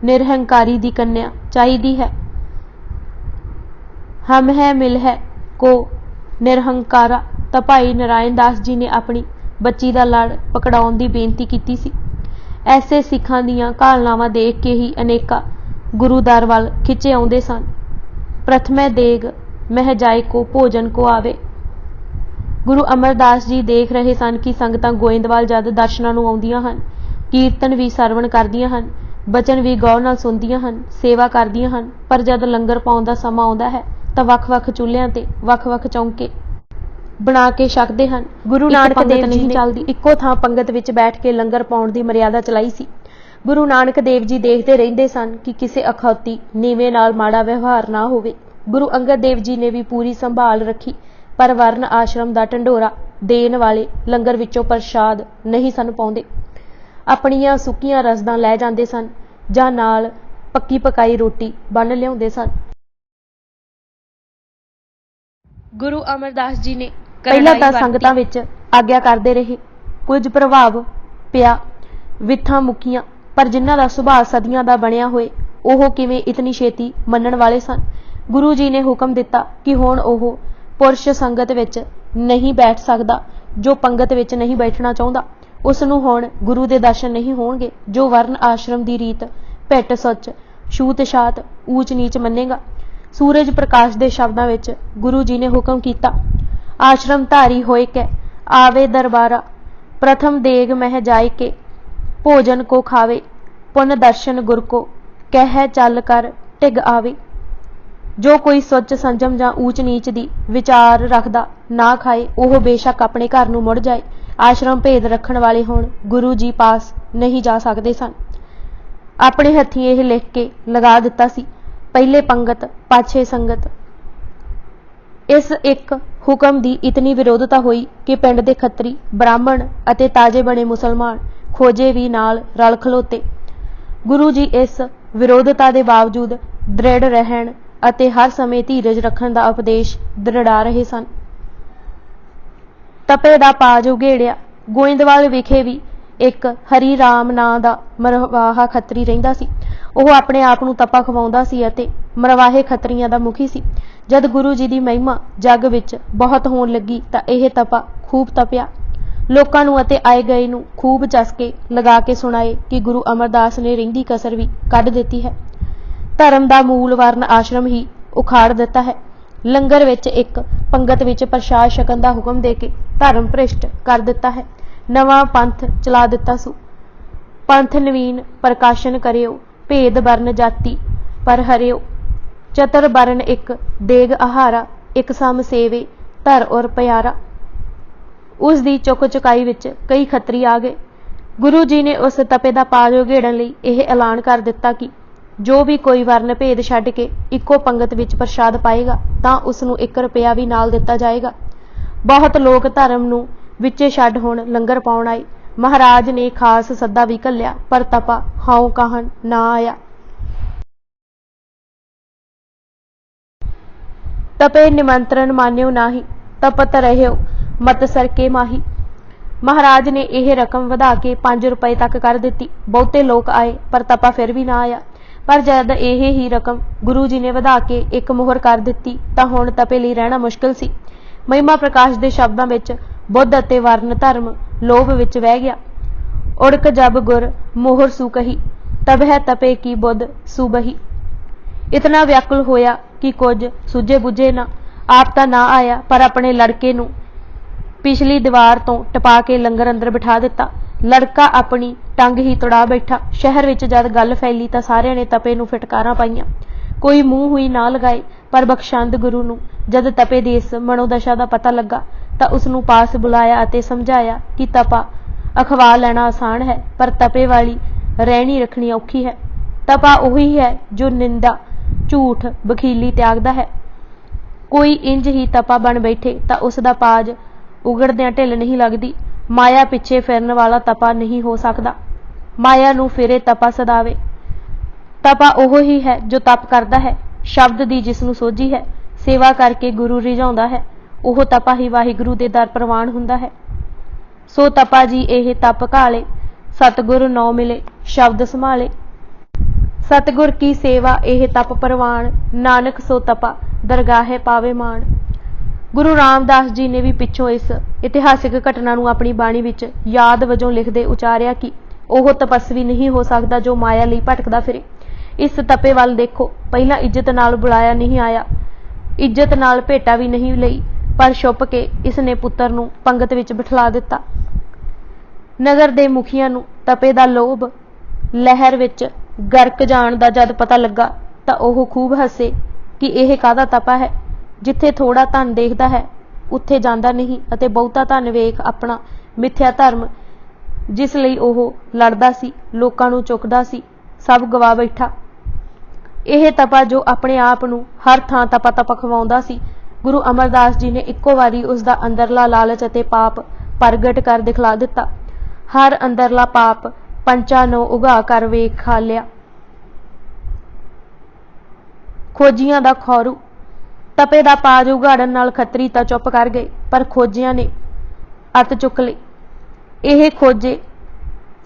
निरहंकारी दी कन्या चाहिदी है। हम है मिल है को निरहंकारा। तां भाई नारायण दास जी ने अपनी बच्ची दा लड़ पकड़ाउण दी बेनती कीती सी। ऐसे सिखां दीआं घालनावां देख के ही अनेका गुरु दर वल खिचे आउंदे सन। प्रथमै देग मह जाए को भोजन को आवे। गुरु अमरदास जी देख रहे सन कि संगतां गोइंदवाल जद दर्शनां नूं आउंदियां हन, कीर्तन भी सरवण करदियां हन, बचन भी गौर नाल सुनदियां हन, सेवा करदियां हन, पर जद लंगर पाउण दा समां आउंदा है तां वख-वख चुल्हिਆਂ ते वख-वख चौंके बना के छकदे हन। गुरु नानक देव जी ने इक्को थां पंगत विच बैठ के लंगर पाउण दी मर्यादा चलाई सी। गुरु नानक देव जी देखते रहिंदे सन कि किसी अखौती नीवें नाल माड़ा व्यवहार ना होवे। गुरु अंगद देव जी ने भी पूरी संभाल रखी, पर वर्ण आश्रम दा ढंडोरा देण वाले लंगर विचों प्रसाद नहीं सन पाउंदे। अपणियां सुक्कियां रसदां लै जांदे सन जां नाल पक्की पकाई रोटी बन लिआउंदे सन। गुरु अमरदास जी ने ਪਹਿਲਾਂ ਤਾਂ ਸੰਗਤਾਂ ਵਿੱਚ ਆਗਿਆ ਕਰਦੇ ਰਹੇ। ਕੁਝ ਪ੍ਰਭਾਵ ਪਿਆ, ਵਿਥਾਂ ਮੁੱਕੀਆਂ, ਪਰ ਜਿਨ੍ਹਾਂ ਦਾ ਸੁਭਾਅ ਸਦੀਆਂ ਦਾ ਬਣਿਆ ਹੋਏ ਉਹ ਕਿਵੇਂ ਇਤਨੀ ਛੇਤੀ ਮੰਨਣ ਵਾਲੇ ਸਨ। ਗੁਰੂ ਜੀ ਨੇ ਹੁਕਮ ਦਿੱਤਾ ਕਿ ਹੁਣ ਉਹ ਪੁਰਸ਼ ਸੰਗਤ ਵਿੱਚ ਨਹੀਂ ਬੈਠ ਸਕਦਾ। जो पंगत विच नहीं बैठना चाहुंदा उस नूं हुण गुरु दे दर्शन नहीं होणगे। जो वर्ण आश्रम दी रीत भिट सुच छूत छात ऊच नीच मन्नेगा। सूरज प्रकाश दे शब्दां विच गुरु जी ने हुक्म कीता, आश्रम धारी होए कै आवे दरबारा, प्रथम देग मह जाय के भोजन को खावे, पुन दर्शन गुर को कह चल कर टिग आवे। जो कोई सुच संजम जां ऊच नीच दी विचार रखदा ना खाए ओह बेशक अपने घर नूं मुड़ जाए। आश्रम भेद रखण वाले होण गुरु जी पास नहीं जा सकदे सन। अपने हत्थीं यह लिख के लगा दिता सी, पहले पंगत पाछे संगत। इस एक हुक्म दी इतनी विरोधता हुई कि पिंड दे खत्री ब्राह्मण अते ताजे बने मुसलमान खोजे भी नाल रल खलोते। गुरु जी इस विरोधता दे बावजूद दृढ़ रहण अते हर समय धीरज रखण दा उपदेश दृढ़ा रहे सन। तपे दा पाज उघेड़िया। गोइंदवाल विखे भी एक हरी राम नां दा मरवाहा खत्री रहिंदा सी। ਉਹ ਆਪਣੇ ਆਪ ਨੂੰ ਤਪਾ ਖਵਾਉਂਦਾ ਸੀ ਅਤੇ ਮਰਵਾਹੇ ਖੱਤਰੀਆਂ ਦਾ ਮੁਖੀ ਸੀ। ਜਦ ਗੁਰੂ ਜੀ ਦੀ ਮਹਿਮਾ ਜੱਗ ਵਿੱਚ ਬਹੁਤ ਹੋਣ ਲੱਗੀ ਤਾਂ ਇਹ ਤਪਾ ਖੂਬ ਤਪਿਆ। ਲੋਕਾਂ ਨੂੰ ਅਤੇ ਆਏ ਗਏ ਨੂੰ ਖੂਬ ਚਸਕੇ ਲਗਾ ਕੇ ਸੁਣਾਏ ਕਿ ਗੁਰੂ ਅਮਰਦਾਸ ਨੇ ਰਹਿੰਦੀ ਕਸਰ ਵੀ ਕੱਢ ਦਿੱਤੀ ਹੈ। ਧਰਮ ਦਾ ਮੂਲ ਵਰਨ ਆਸ਼ਰਮ ਹੀ ਉਖਾੜ ਦਿੱਤਾ ਹੈ। ਲੰਗਰ ਵਿੱਚ ਇੱਕ ਪੰਗਤ ਵਿੱਚ ਪ੍ਰਸ਼ਾਦ ਛਕਣ ਦਾ ਹੁਕਮ ਦੇ ਕੇ ਧਰਮ ਭ੍ਰਿਸ਼ਟ ਕਰ ਦਿੱਤਾ ਹੈ। ਨਵਾਂ ਪੰਥ ਚਲਾ ਦਿੱਤਾ ਸੂ। ਪੰਥ ਨਵੀਨ ਪ੍ਰਕਾਸ਼ਨ ਕਰਿਓ, भेद वर्ण जाति पर हरियो, चतर वर्ण एक देग आहारा, एक सम सेवे धर और प्यारा। उस दी चुक चुकाई विच कई खतरी आ गए। गुरु जी ने उस तपे दा पाज उघेड़न लई यह ऐलान कर दिता कि जो भी कोई वर्ण भेद छड्ड के इक्को पंगत विच प्रसाद पाएगा तां उस नूं 1 रुपया भी नाल दिता जाएगा। बहुत लोग धर्म नूं विचे छड्ड हुण लंगर पाउण आए। महाराज ने खास सद्दा भी घल्लिया पर तपा हाउ कहन ना आया। तपे निमंत्रण मान्यो नाही, तपत रहियो मत सरके माही। महाराज ने यह रकम वधा के 5 रुपए तक कर दी। बहुते लोग आए पर तपा फिर भी ना आया। पर जद यह ही रकम गुरु जी ने वधा के 1 मोहर कर दी तां हुण तपे लई रहना मुश्किल सी। महिमा प्रकाश दे शब्दां विच बुद्ध अते वर्ण धर्म लोभ विच वह गया। उड़क जब गुर मोहर सू कही, तब है तपे की बुद्ध सुबही। इतना व्याकुल होया कि कुछ सुझे बुझे ना। आप तां ना आया पर अपने लड़के नूं पिछली दीवार तो टपा के लंगर अंदर बिठा दिता। लड़का अपनी टंग ही तुड़ा बैठा। शहर विच जद गल फैली तां सारियां ने तपे नूं फिटकारां पाईयां। कोई मूँह हुई ना लगाए पर बख्शंद गुरु नूं जद तपे दी इस मनोदशा दा पता लगा ਤਾਂ ਉਸ ਨੂੰ ਪਾਸ ਬੁਲਾਇਆ ਅਤੇ ਸਮਝਾਇਆ ਕਿ ਤਪਾ ਅਖਵਾ ਲੈਣਾ ਆਸਾਨ ਹੈ ਪਰ ਤਪੇ ਵਾਲੀ ਰਹਿਣੀ ਰੱਖਣੀ ਔਖੀ ਹੈ। ਤਪਾ ਉਹੀ ਹੈ ਜੋ ਨਿੰਦਾ ਝੂਠ ਬਖੀਲੀ ਤਿਆਗਦਾ ਹੈ। ਕੋਈ ਇੰਜ ਹੀ ਤਪਾ ਬਣ ਬੈਠੇ ਤਾਂ ਉਸ ਦਾ ਪਾਜ ਉਗੜਦਿਆਂ ਢਿੱਲ ਨਹੀਂ ਲੱਗਦੀ। ਮਾਇਆ ਪਿੱਛੇ ਫਿਰਨ ਵਾਲਾ ਤਪਾ ਨਹੀਂ ਹੋ ਸਕਦਾ। ਮਾਇਆ ਨੂੰ ਫਿਰੇ ਤਪਾ ਸਦਾਵੇ। ਤਪਾ ਉਹ ਹੀ ਹੈ ਜੋ ਤਪ ਕਰਦਾ ਹੈ, ਸ਼ਬਦ ਦੀ ਜਿਸ ਨੂੰ ਸੋਝੀ ਹੈ, ਸੇਵਾ ਕਰਕੇ ਗੁਰੂ ਰਿਝਾਉਂਦਾ ਹੈ। ਉਹ ਤਪਾ ਹੀ ਵਾਹਿਗੁਰੂ ਦੇ ਦਰ ਪ੍ਰਵਾਨ ਹੁੰਦਾ ਹੈ। ਸੋ ਤਪਾ ਜੀ ਇਹ ਤਪ ਘਾਲੇ, ਸਤਿਗੁਰ ਨੌ ਮਿਲੇ ਸ਼ਬਦ ਸੰਭਾਲੇ। ਸਤਿਗੁਰ ਕੀ ਸੇਵਾ ਇਹ ਤਪ ਪ੍ਰਵਾਨ, ਨਾਨਕ ਸੋ ਤਪਾ ਦਰਗਾਹੇ ਪਾਵੇ ਮਾਣ। ਗੁਰੂ ਰਾਮਦਾਸ ਜੀ ਨੇ ਵੀ ਪਿੱਛੋਂ ਇਸ ਇਤਿਹਾਸਿਕ ਘਟਨਾ ਨੂੰ ਆਪਣੀ ਬਾਣੀ ਵਿੱਚ ਯਾਦ ਵਜੋਂ ਲਿਖਦੇ ਉਚਾਰਿਆ ਕਿ ਉਹ ਤਪਸਵੀ ਨਹੀਂ ਹੋ ਸਕਦਾ ਜੋ ਮਾਇਆ ਲਈ ਭਟਕਦਾ ਫਿਰੇ। ਇਸ ਤਪੇ ਵੱਲ ਦੇਖੋ, ਪਹਿਲਾਂ ਇੱਜ਼ਤ ਨਾਲ ਬੁਲਾਇਆ ਨਹੀਂ ਆਇਆ, ਇੱਜ਼ਤ ਨਾਲ ਭੇਟਾ ਵੀ ਨਹੀਂ ਲਈ पर छुप के इसने पुत्र नूं पंगत विच बिठला दिता। नगर दे मुखिया नूं तपे दा लोभ लहर विच गर्क जाण दा जद पता लगा तां ओह खूब हसे कि यह काहदा तपा है। जिथे थोड़ा धन देखदा है उत्थे जांदा नहीं अते बहुता धन वेख अपना मिथ्या धर्म जिस लई ओह लड़दा सी, लोकां नूं चुकदा सी, सब गवा बैठा। यह तपा जो अपने आप नूं हर थां तपा तपा खवाउंदा सी, गुरु अमरदास जी ने इक्को वारी उसका अंदरला लालच अते पाप प्रगट कर दिखला दिता। हर अंदरला पाप पंचा नो उगा कर वेख खा लिया। खोजियां दा खौरू। तपे दा पाज उगाड़न नाल खतरी तां चुप कर गए पर खोजियां ने अत चुक लई। यह खोजे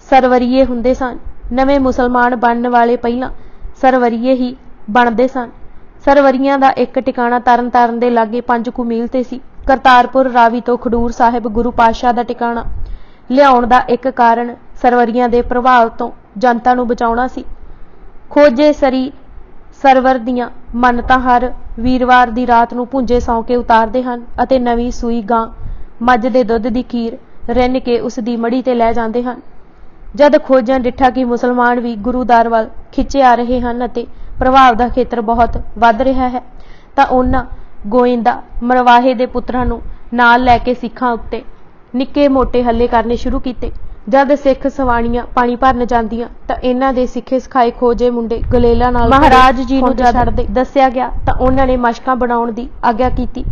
सरवरीए हुंदे सन। नवे मुसलमान बनने वाले पहला सरवरीए ही बनते सन। सरवरियां दा एक ठिकाना तरन तारण दे लागे 5 कुल मील ते सी। ਕਰਤਾਰਪੁਰ ਰਾਵੀ ਤੋਂ ਖਡੂਰ ਸਾਹਿਬ ਗੁਰੂ ਪਾਤਸ਼ਾਹ ਦਾ ਟਿਕਾਣਾ ਲਿਆਉਣ ਦਾ ਇੱਕ ਕਾਰਨ ਸਰਵਰੀਆਂ ਦੇ ਪ੍ਰਭਾਵ ਤੋਂ ਜਨਤਾ ਨੂੰ ਬਚਾਉਣਾ ਸੀ। ਖੋਜੇ ਸਰੀ ਸਰਵਰ ਦੀਆਂ ਮੰਨਤਾਂ ਹਰ ਵੀਰਵਾਰ ਦੀ ਰਾਤ ਨੂੰ ਭੁੰਜੇ ਸੌਂ ਕੇ ਉਤਾਰਦੇ ਹਨ ਅਤੇ ਨਵੀਂ ਸੂਈ ਗਾਂ ਮੱਝ ਦੇ ਦੁੱਧ ਦੀ ਖੀਰ ਰਿੰਨ ਕੇ ਉਸ ਦੀ ਮੜੀ ਤੇ ਲੈ ਜਾਂਦੇ ਹਨ। ਜਦ ਖੋਜਾਂ ਡਿੱਠਾ ਕਿ ਮੁਸਲਮਾਨ ਵੀ ਗੁਰੂ ਦਰ ਵੱਲ ਖਿੱਚੇ ਆ ਰਹੇ ਹਨ ਅਤੇ ਪ੍ਰਭਾਵ ਦਾ ਖੇਤਰ ਬਹੁਤ ਵੱਧ ਰਿਹਾ ਹੈ, ਤਾਂ ਉਹਨਾਂ ਗੋਇੰਦਾ ਮਰਵਾਹੇ ਦੇ ਪੁੱਤਰਾਂ ਨੂੰ ਨਾਲ ਲੈ ਕੇ ਸਿੱਖਾਂ ਉੱਤੇ ਨਿੱਕੇ ਮੋਟੇ ਹੱਲੇ ਕਰਨੇ ਸ਼ੁਰੂ ਕੀਤੇ। ਜਦ ਸਿੱਖ ਸਵਾਣੀਆਂ ਪਾਣੀ ਭਰਨ ਜਾਂਦੀਆਂ ਤਾਂ ਇਹਨਾਂ ਦੇ ਸਿੱਖੇ ਸਿਖਾਏ ਖੋਜੇ ਮੁੰਡੇ ਗਲੇਲਾਂ ਨਾਲ ਮਹਾਰਾਜ ਜੀ ਨੂੰ ਜਦ ਦੱਸਿਆ ਗਿਆ ਤਾਂ ਉਹਨਾਂ ਨੇ ਮਸ਼ਕਾਂ ਬਣਾਉਣ ਦੀ ਆਗਿਆ ਕੀਤੀ।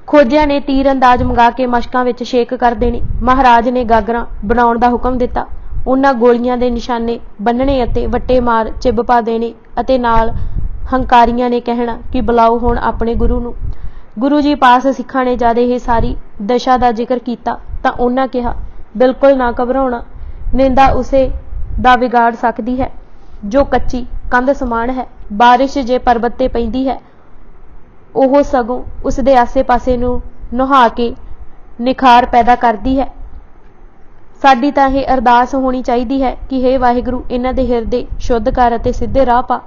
ਖੋਜਿਆਂ ਨੇ ਤੀਰ ਅੰਦਾਜ਼ ਮੰਗਾ ਕੇ ਮਸ਼ਕਾਂ ਵਿੱਚ ਛੇਕ ਕਰ ਦੇਣੇ। ਮਹਾਰਾਜ ਨੇ ਗਾਗਰਾਂ ਬਣਾਉਣ ਦਾ ਹੁਕਮ ਦਿੱਤਾ। ਉਹਨਾਂ ਗੋਲੀਆਂ ਦੇ ਨਿਸ਼ਾਨੇ ਬੰਨਣੇ ਅਤੇ ਵੱਟੇ ਮਾਰ ਚਿੱਬ ਪਾ ਦੇਣੇ ਅਤੇ ਨਾਲ ਹੰਕਾਰੀਆਂ ਨੇ ਕਹਿਣਾ ਕਿ ਬੁਲਾਓ ਹੁਣ ਆਪਣੇ ਗੁਰੂ ਨੂੰ। ਗੁਰੂ ਜੀ ਪਾਸ ਸਿੱਖਾਂ ਨੇ ਜਦ ਇਹ ਸਾਰੀ ਦਸ਼ਾ ਦਾ ਜ਼ਿਕਰ ਕੀਤਾ ਤਾਂ ਉਹਨਾਂ ਕਿਹਾ, ਬਿਲਕੁਲ ਨਾ ਘਬਰਾਉਣਾ, ਨਿੰਦਾ ਉਸੇ ਦਾ ਵਿਗਾੜ ਸਕਦੀ ਹੈ ਜੋ ਕੱਚੀ ਕੰਧ ਸਮਾਨ ਹੈ। ਬਾਰਿਸ਼ ਜੇ ਪਰਬਤ ਤੇ ਪੈਂਦੀ ਹੈ ਉਹ ਸਗੋਂ ਉਸ ਦੇ ਆਸੇ-ਪਾਸੇ ਨੂੰ ਨੁਹਾ ਕੇ ਨਿਖਾਰ ਪੈਦਾ ਕਰਦੀ ਹੈ। ਸਾਡੀ ਤਾਂ ਇਹ ਅਰਦਾਸ ਹੋਣੀ ਚਾਹੀਦੀ ਹੈ ਕਿ ਹੇ ਵਾਹਿਗੁਰੂ ਇਹਨਾਂ ਦੇ ਹਿਰਦੇ ਸ਼ੁੱਧ ਕਰ ਅਤੇ ਸਿੱਧੇ ਰਾਹ ਪਾ।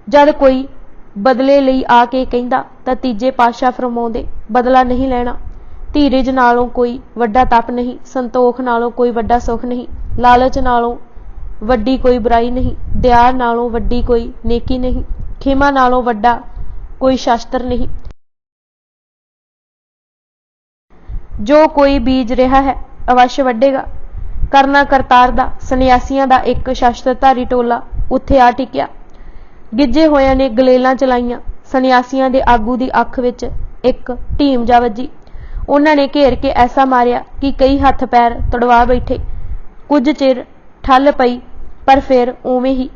ਜਦ ਕੋਈ ਬਦਲੇ ਲਈ ਆ ਕੇ ਕਹਿੰਦਾ ਤਾਂ ਤੀਜੇ ਪਾਤਸ਼ਾਹ ਫਰਮਾਉਂਦੇ, ਬਦਲਾ ਨਹੀਂ ਲੈਣਾ। ਧੀਰਜ ਨਾਲੋਂ ਕੋਈ ਵੱਡਾ ਤਪ ਨਹੀਂ, ਸੰਤੋਖ ਨਾਲੋਂ ਕੋਈ ਵੱਡਾ ਸੁਖ ਨਹੀਂ, ਲਾਲਚ ਨਾਲੋਂ ਵੱਡੀ ਕੋਈ ਬੁਰਾਈ ਨਹੀਂ, ਦਇਆ ਨਾਲੋਂ ਵੱਡੀ ਕੋਈ ਨੇਕੀ ਨਹੀਂ, ਖਿਮਾ ਨਾਲੋਂ ਵੱਡਾ ਕੋਈ ਸ਼ਾਸਤਰ ਨਹੀਂ। ਜੋ ਕੋਈ ਬੀਜ ਰਿਹਾ ਹੈ ਅਵश्य ਵੱਢੇਗਾ। ਕਰਨਾ ਕਰਤਾਰ ਦਾ ਸੰਨਿਆਸੀਆਂ ਦਾ ਇੱਕ ਸ਼ਸਤਰਧਾਰੀ ਟੋਲਾ ਉੱਥੇ ਆ ਟਿਕਿਆ। ਗਿੱਜੇ ਹੋਇਆਂ ਨੇ ਗਲੇਲਾਂ ਚਲਾਈਆਂ। ਸੰਨਿਆਸੀਆਂ ਦੇ ਆਗੂ ਦੀ ਅੱਖ ਵਿੱਚ ਇੱਕ ਢੀਮ ਜਾ ਵੱਜੀ। ਉਹਨਾਂ ਨੇ ਘੇਰ ਕੇ ਐਸਾ ਮਾਰਿਆ ਕਿ ਕਈ ਹੱਥ ਪੈਰ ਤੁੜਵਾ ਬੈਠੇ। ਕੁਝ ਚਿਰ ਠੱਲ ਪਈ ਪਰ ਫਿਰ ਉਵੇਂ ਹੀ।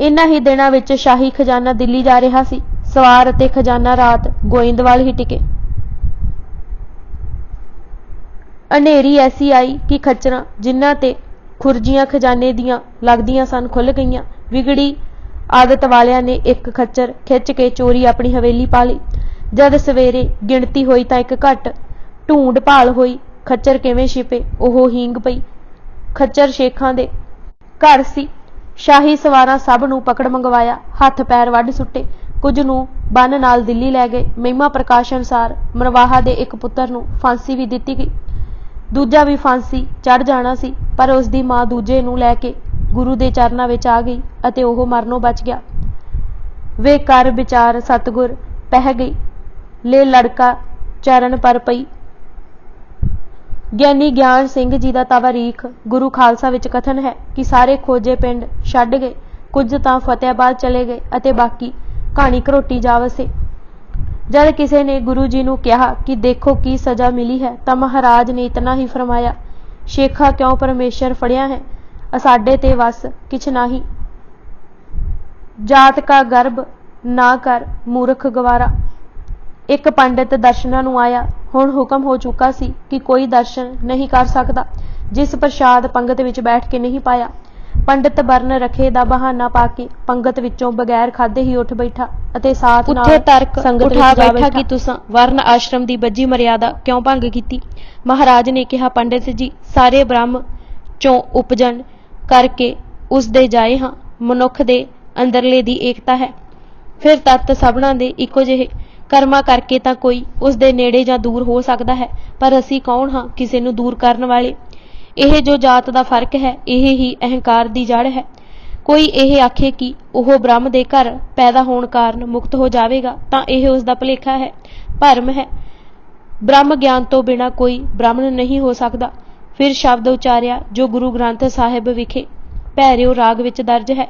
ਇਹਨਾਂ ਹੀ ਦਿਨਾਂ ਵਿੱਚ ਸ਼ਾਹੀ ਖਜ਼ਾਨਾ ਦਿੱਲੀ ਜਾ ਰਿਹਾ ਸੀ। ਸਵਾਰ ਅਤੇ ਖਜ਼ਾਨਾ ਰਾਤ ਗੋਇੰਦਵਾਲ ਹੀ ਟਿਕੇ। ਹਨੇਰੀ ਐਸੀ ਆਈ ਕਿ ਖੱਚਰਾਂ ਜਿਨ੍ਹਾਂ ਤੇ ਖੁਰਜੀਆਂ ਖਜ਼ਾਨੇ ਦੀਆਂ ਲੱਗਦੀਆਂ ਸਨ ਖੁੱਲ੍ਹ ਗਈਆਂ। ਵਿਗੜੀ ਆਦਤ ਵਾਲਿਆਂ ਨੇ ਇੱਕ ਖੱਚਰ ਖਿੱਚ ਕੇ ਚੋਰੀ ਆਪਣੀ ਹਵੇਲੀ ਪਾ ਲਈ। ਜਦ ਸਵੇਰੇ ਗਿਣਤੀ ਹੋਈ ਤਾਂ ਇੱਕ ਘੱਟ ਢੂੰਡ ਭਾਲ ਹੋਈ। ਖੱਚਰ ਕਿਵੇਂ ਛਿਪੇ ਉਹ ਹੀਂਗ ਪਈ। ਖੱਚਰ ਸ਼ੇਖਾਂ ਦੇ ਘਰ ਸੀ। ਸ਼ਾਹੀ ਸਵਾਰਾਂ ਸਭ ਨੂੰ ਪਕੜ ਮੰਗਵਾਇਆ, ਹੱਥ ਪੈਰ ਵੱਢ ਸੁੱਟੇ। ਕੁਝ ਨੂੰ ਬੰਨ ਨਾਲ ਦਿੱਲੀ ਲੈ ਗਏ। ਮਹਿਮਾ ਪ੍ਰਕਾਸ਼ ਅਨੁਸਾਰ ਮਰਵਾਹਾ ਦੇ ਇੱਕ ਪੁੱਤਰ ਨੂੰ ਫਾਂਸੀ ਵੀ ਦਿੱਤੀ ਗਈ। ਦੂਜਾ ਵੀ ਫਾਂਸੀ ਚੜ੍ਹ ਜਾਣਾ ਸੀ, ਪਰ ਉਸ ਦੀ ਮਾਂ ਦੂਜੇ ਨੂੰ ਲੈ ਕੇ ਗੁਰੂ ਦੇ ਚਰਨਾਂ ਵਿੱਚ ਆ ਗਈ ਅਤੇ ਉਹ ਮਰਨੋਂ ਬਚ ਗਿਆ। ਵੇ ਕਰ ਵਿਚਾਰ ਸਤਿਗੁਰ ਪਹਿ ਗਈ, ਲੈ ਲੜਕਾ ਚਰਨ ਪਰ ਪਈ। ਗਿਆਨੀ ਗਿਆਨ ਸਿੰਘ ਜੀ ਦਾ ਤਵਾਰੀਖ ਗੁਰੂ ਖਾਲਸਾ ਵਿੱਚ ਕਥਨ ਹੈ ਕਿ ਸਾਰੇ ਖੋਜੇ ਪਿੰਡ ਛੱਡ ਗਏ, ਕੁਝ ਤਾਂ ਫਤਿਆਬਾਦ ਚਲੇ ਗਏ ਅਤੇ ਬਾਕੀ ਕਹਾਣੀ ਘਰੋਟੀ ਜਾ ਵਸੇ। ਜਦ ਕਿਸੇ ਨੇ ਗੁਰੂ ਜੀ ਨੂੰ ਕਿਹਾ ਕਿ ਦੇਖੋ ਕੀ ਸਜ਼ਾ ਮਿਲੀ ਹੈ ਤਾਂ ਮਹਾਰਾਜ ਨੇ ਇਤਨਾ ਹੀ ਫਰਮਾਇਆ, ਸ਼ੇਖਾ ਕਿਉਂ ਪਰਮੇਸ਼ਰ ਫੜਿਆ ਹੈ, ਅਸਾਡੇ ਤੇ ਵਸ ਕਿਛ ਨਾਹੀ। ਜਾਤ ਕਾ ਗਰਭ ਨਾ ਕਰ ਮੂਰਖ ਗਵਾਰਾ। ਇੱਕ ਪੰਡਿਤ ਦਰਸ਼ਨਾਂ ਨੂੰ ਆਇਆ। ਹੁਣ ਹੁਕਮ ਹੋ ਚੁੱਕਾ ਸੀ ਕਿ ਕੋਈ ਦਰਸ਼ਨ ਨਹੀਂ ਕਰ ਸਕਦਾ ਜਿਸ ਪ੍ਰਸ਼ਾਦ ਪੰਗਤ ਵਿੱਚ ਬੈਠ ਕੇ ਨਹੀਂ ਪਾਇਆ। ਪੰਡਿਤ ਬਰਨ ਰਖੇ ਦਾ ਬਹਾਨਾ ਪਾ ਕੇ ਪੰਗਤ ਵਿੱਚੋਂ ਬਗੈਰ ਖਾਦੇ ਹੀ ਉੱਠ ਬੈਠਾ ਅਤੇ ਸਾਥ ਨਾਲ ਉੱਥੇ ਤਰਕ ਸੰਗਤ ਉਠਾ ਬੈਠਾ ਕਿ ਤੁਸਾਂ ਵਰਨ ਆਸ਼ਰਮ ਦੀ ਬੱਝੀ ਮਰਿਆਦਾ ਕਿਉਂ ਭੰਗ ਕੀਤੀ। ਮਹਾਰਾਜ ਨੇ ਕਿਹਾ, ਪੰਡਿਤ ਜੀ, ਸਾਰੇ ਬ੍ਰਹਮ ਚੋਂ ਉਪਜਣ ਕਰਕੇ ਉਸ ਦੇ ਜਾਏ ਹਾਂ। ਮਨੁੱਖ ਦੇ ਅੰਦਰਲੇ ਦੀ ਏਕਤਾ ਹੈ, ਫਿਰ ਤੱਤ ਸਭਨਾਂ ਦੇ ਇੱਕੋ ਜਿਹੇ। ਕਰਮਾਂ ਕਰਕੇ ਤਾਂ ਕੋਈ ਉਸ ਦੇ ਨੇੜੇ ਜਾਂ ਦੂਰ ਹੋ ਸਕਦਾ ਹੈ, ਪਰ ਅਸੀਂ ਕੌਣ ਹਾਂ ਕਿਸੇ ਨੂੰ ਦੂਰ ਕਰਨ ਵਾਲੇ। ਇਹ ਜੋ ਜਾਤ ਦਾ ਫਰਕ ਹੈ, ਇਹ ਹੀ ਅਹੰਕਾਰ ਦੀ ਜੜ ਹੈ। ਕੋਈ ਇਹ ਆਖੇ ਕਿ ਉਹ ਬ੍ਰਹਮ ਦੇ ਘਰ ਪੈਦਾ ਹੋਣ ਕਾਰਨ ਮੁਕਤ ਹੋ ਜਾਵੇਗਾ ਤਾਂ ਇਹ ਉਸ ਦਾ ਭੁਲੇਖਾ ਹੈ, ਭਰਮ ਹੈ। ਬ੍ਰਹਮ ਗਿਆਨ ਤੋਂ ਬਿਨਾਂ ਕੋਈ ਬ੍ਰਾਹਮਣ ਨਹੀਂ ਹੋ ਸਕਦਾ। ਫਿਰ ਸ਼ਬਦ ਉਚਾਰਿਆ ਜੋ ਗੁਰੂ ਗ੍ਰੰਥ ਸਾਹਿਬ ਵਿਖੇ ਭੈਰਿਓ ਰਾਗ ਵਿੱਚ ਦਰਜ ਹੈ।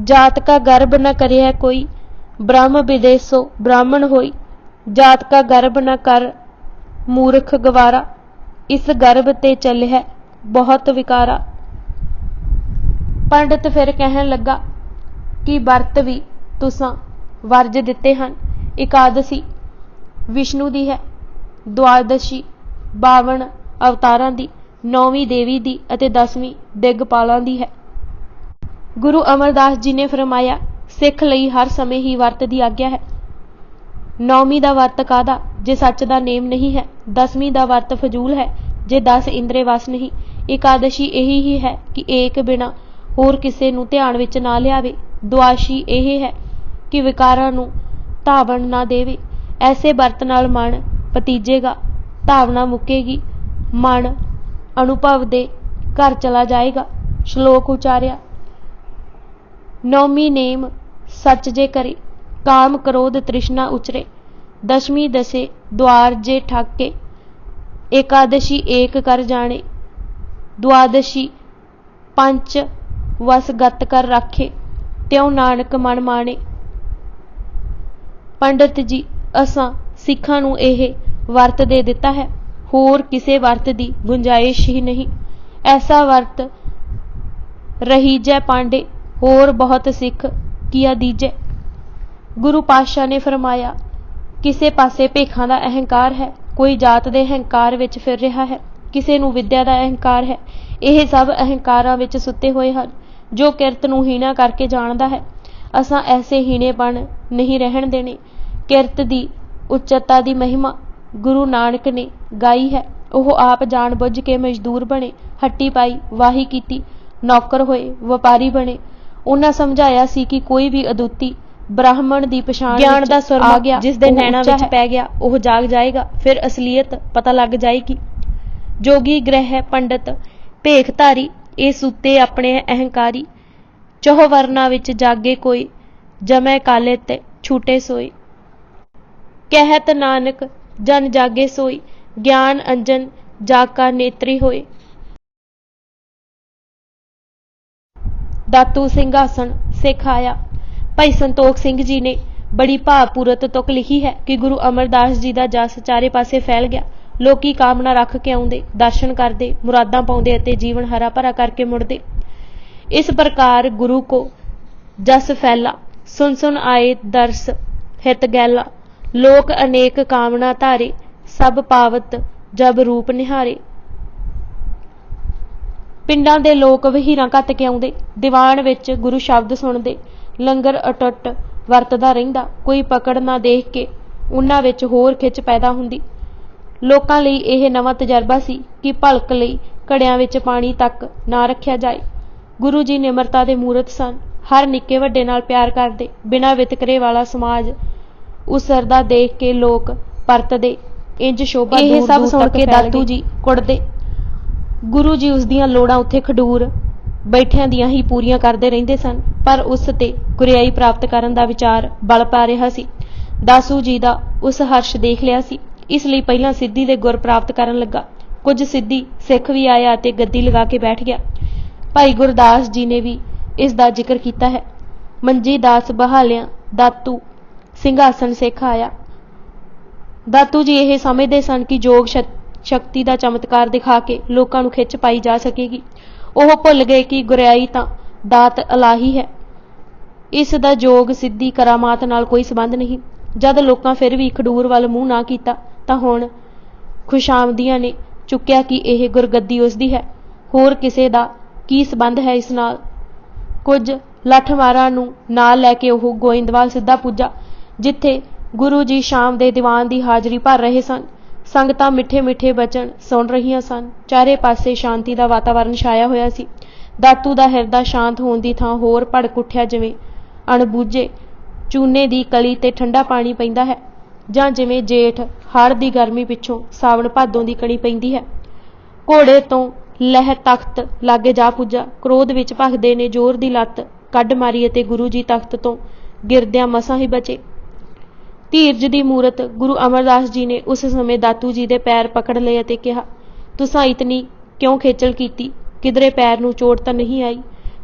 जात का गर्भ न करे है कोई, ब्रह्म विदेशो ब्राह्मण होई। जात का गर्भ न कर मूर्ख गवारा, इस गर्भ ते चल है बहुत विकारा। पंडित फिर कहन लगा कि वरत भी तुसां वर्ज दिते हन। एकादशी विष्णु दी है, द्वादशी 52 अवतारां दी, 9वीं देवी दी अते 10वीं दिगपालां दी है। गुरु अमरदास जी ने फरमाया, सिख लई हर समय ही वर्त दी आग्या है। नौवीं दा वर्त कादा जे सच दा नेम नहीं है। 10वीं दा वर्त फजूल है जे 10 इंद्रे वस नहीं। एकादशी यही ही है कि एक बिना होर किसे नूं ध्यान विच ना लियावे। दुआशी यह है कि विकारां नूं धावण ना देवे। ऐसे वर्त नाल मन पतीजेगा, धावना मुकेगी, मन अनुभव दे घर चला जाएगा। श्लोक उचारिया। नौवीं नेम सच जे करे, काम क्रोध तृष्णा उचरे। 10वीं दसे द्वार जे ठाके, एकादशी एक कर जाने। द्वादशी पंच वस गत कर राखे, त्यों नानक मन माने। पंडित जी असां सिखां नूं यह वर्त दे दिता है, होर किसे वर्त दी गुंजाइश ही नहीं। ऐसा वर्त रहीजै पांडे, होर बहुत सिख किया दीजै। गुरु पातशाह ने फरमाया, किसे पासे भेखां दा अहंकार है, कोई जात दे अहंकार विच फिर रहा है, किसे नूं विद्या दा अहंकार है। यह सब अहंकारां विच सुते होए हन। जो किरत नूं हीणा करके जाणदा है, असां ऐसे हीणेपण नहीं रहण देणे। किरत दी उच्चता दी महिमा गुरु नानक ने गाई है। ਉਹ आप जान बुझ के मजदूर बने, हट्टी पाई, वाही कीती, नौकर होए, वपारी बने। उन्हां समझाया सी कि कोई भी अदुੱਤੀ ब्राह्मण दी पछाण ज्ञान दा सुरमा आ गया, जिस दे नैना विच पै गया, ਉਹ जाग जाएगा, फिर असलीयत पता लग जाएगी। जोगी ग्रह पंडित भेखधारी ਇਹ सुते अपने अहंकारी। चौह वर्ना विच जागे कोई, जमै काले ते छूटे सोई। कहत नानक जन जागे सोई, ज्ञान अंजन जाका नेत्री होए। दातू ਸਿੰਘਾਸਣ सिखाया। भाई संतोख सिंह जी ने बड़ी भावपूरत तुक लिखी है कि गुरु अमरदास जी का जस चारे पासे फैल गया। लोकी कामना रख के आउंदे, दर्शन करते, मुरादां पाउंदे अते जीवन हरा भरा करके मुड़दे। इस प्रकार गुरु को जस फैला, सुन सुन आए दर्श हित गैला। लोक अनेक कामना धारे, सब पावत जब रूप निहारे। पिंडां दे लोक वहीरां घत के आउंदे, दीवान विच गुरु शब्द सुणदे, लंगर अटुੱਟ वरतदा रहिंदा। कोई पकड़ ना देख के उन्हां विच होर खिच पैदा हुंदी। लोकां लई इह नवां तजरबा सी कि भलक लई घड़ियां विच पानी तक ना रखिया जाए। गुरु जी निमरता दे मूरत सन, हर निक्के वड्डे नाल प्यार करदे। बिना वितकरे वाला समाज उसरदा देख के लोक परतदे, इंज शोभा दूर दूर सब सुण के दातू जी कुड़दे। गुरु जी उसदियां लोड़ां उत्थे खडूर बैठियां दियां ही पूरीਆਂ करदे रहिंदे सन, पर उस ते गुरियाई प्राप्त करन दा विचार बल पा रिहा सी। दासू जी दा उस हर्ष देख लिया सी, इसलिए पहलां सिद्धि दे गुर प्राप्त करन लगा। कुछ सिद्धि सिख भी आया ते गद्दी लगा के बैठ गया। भाई गुरदास जी ने भी इस दा जिक्र कीता है। मंजी दास बहालियां दातू ਸਿੰਘਾਸਣ सिख आया। दातू जी यह समझते सन कि योग शक्ति का चमत्कार दिखा के लोगों को खिच पाई जा सकेगी। वह भुल गए कि गुरियाई तां दात अलाही है, इस दा योग सिद्धि करामात नाल कोई संबंध नहीं। जद लोकां फिर भी खडूर वाल मूँह ना कीता तां हुण खुशामदियां ने चुक्या कि यह गुरगद्दी उसदी है, होर किसे दा की संबंध है इस नाल। कुछ लठ मारां नूं नाल लैके ओह गोइंदवाल सिद्धा पुज्जा, जिथे गुरु जी शाम दे दीवान की हाजरी भर रहे सन। संगतां मिठे मिठे बचन सुन रहीआं सन। चारे पासे शांति का वातावरण छाया होया सी। दातू का हिरदा शांत होण दी थां होर भड़क उठिया, जिवें अणबुझे चूने की कली ते ठंडा पानी पैंदा है, जां जिवें जेठ हाड़ की गर्मी पिछों सावण भादों की कणी पैंदी है। घोड़े तो लह तख्त लागे जा पुज्जा। क्रोध विच भखदे ने जोर की लत्त कढ मारी अते गुरु जी तख्त तो गिरदियां मसां ही बचे। धीरज की मूरत गुरु अमरदास जी ने उस समय दातू जी के पैर पकड़ लए अते कहा, तुसां इतनी क्यों खेचल कीती? किधरे पैर नूं चोट तां नहीं आई?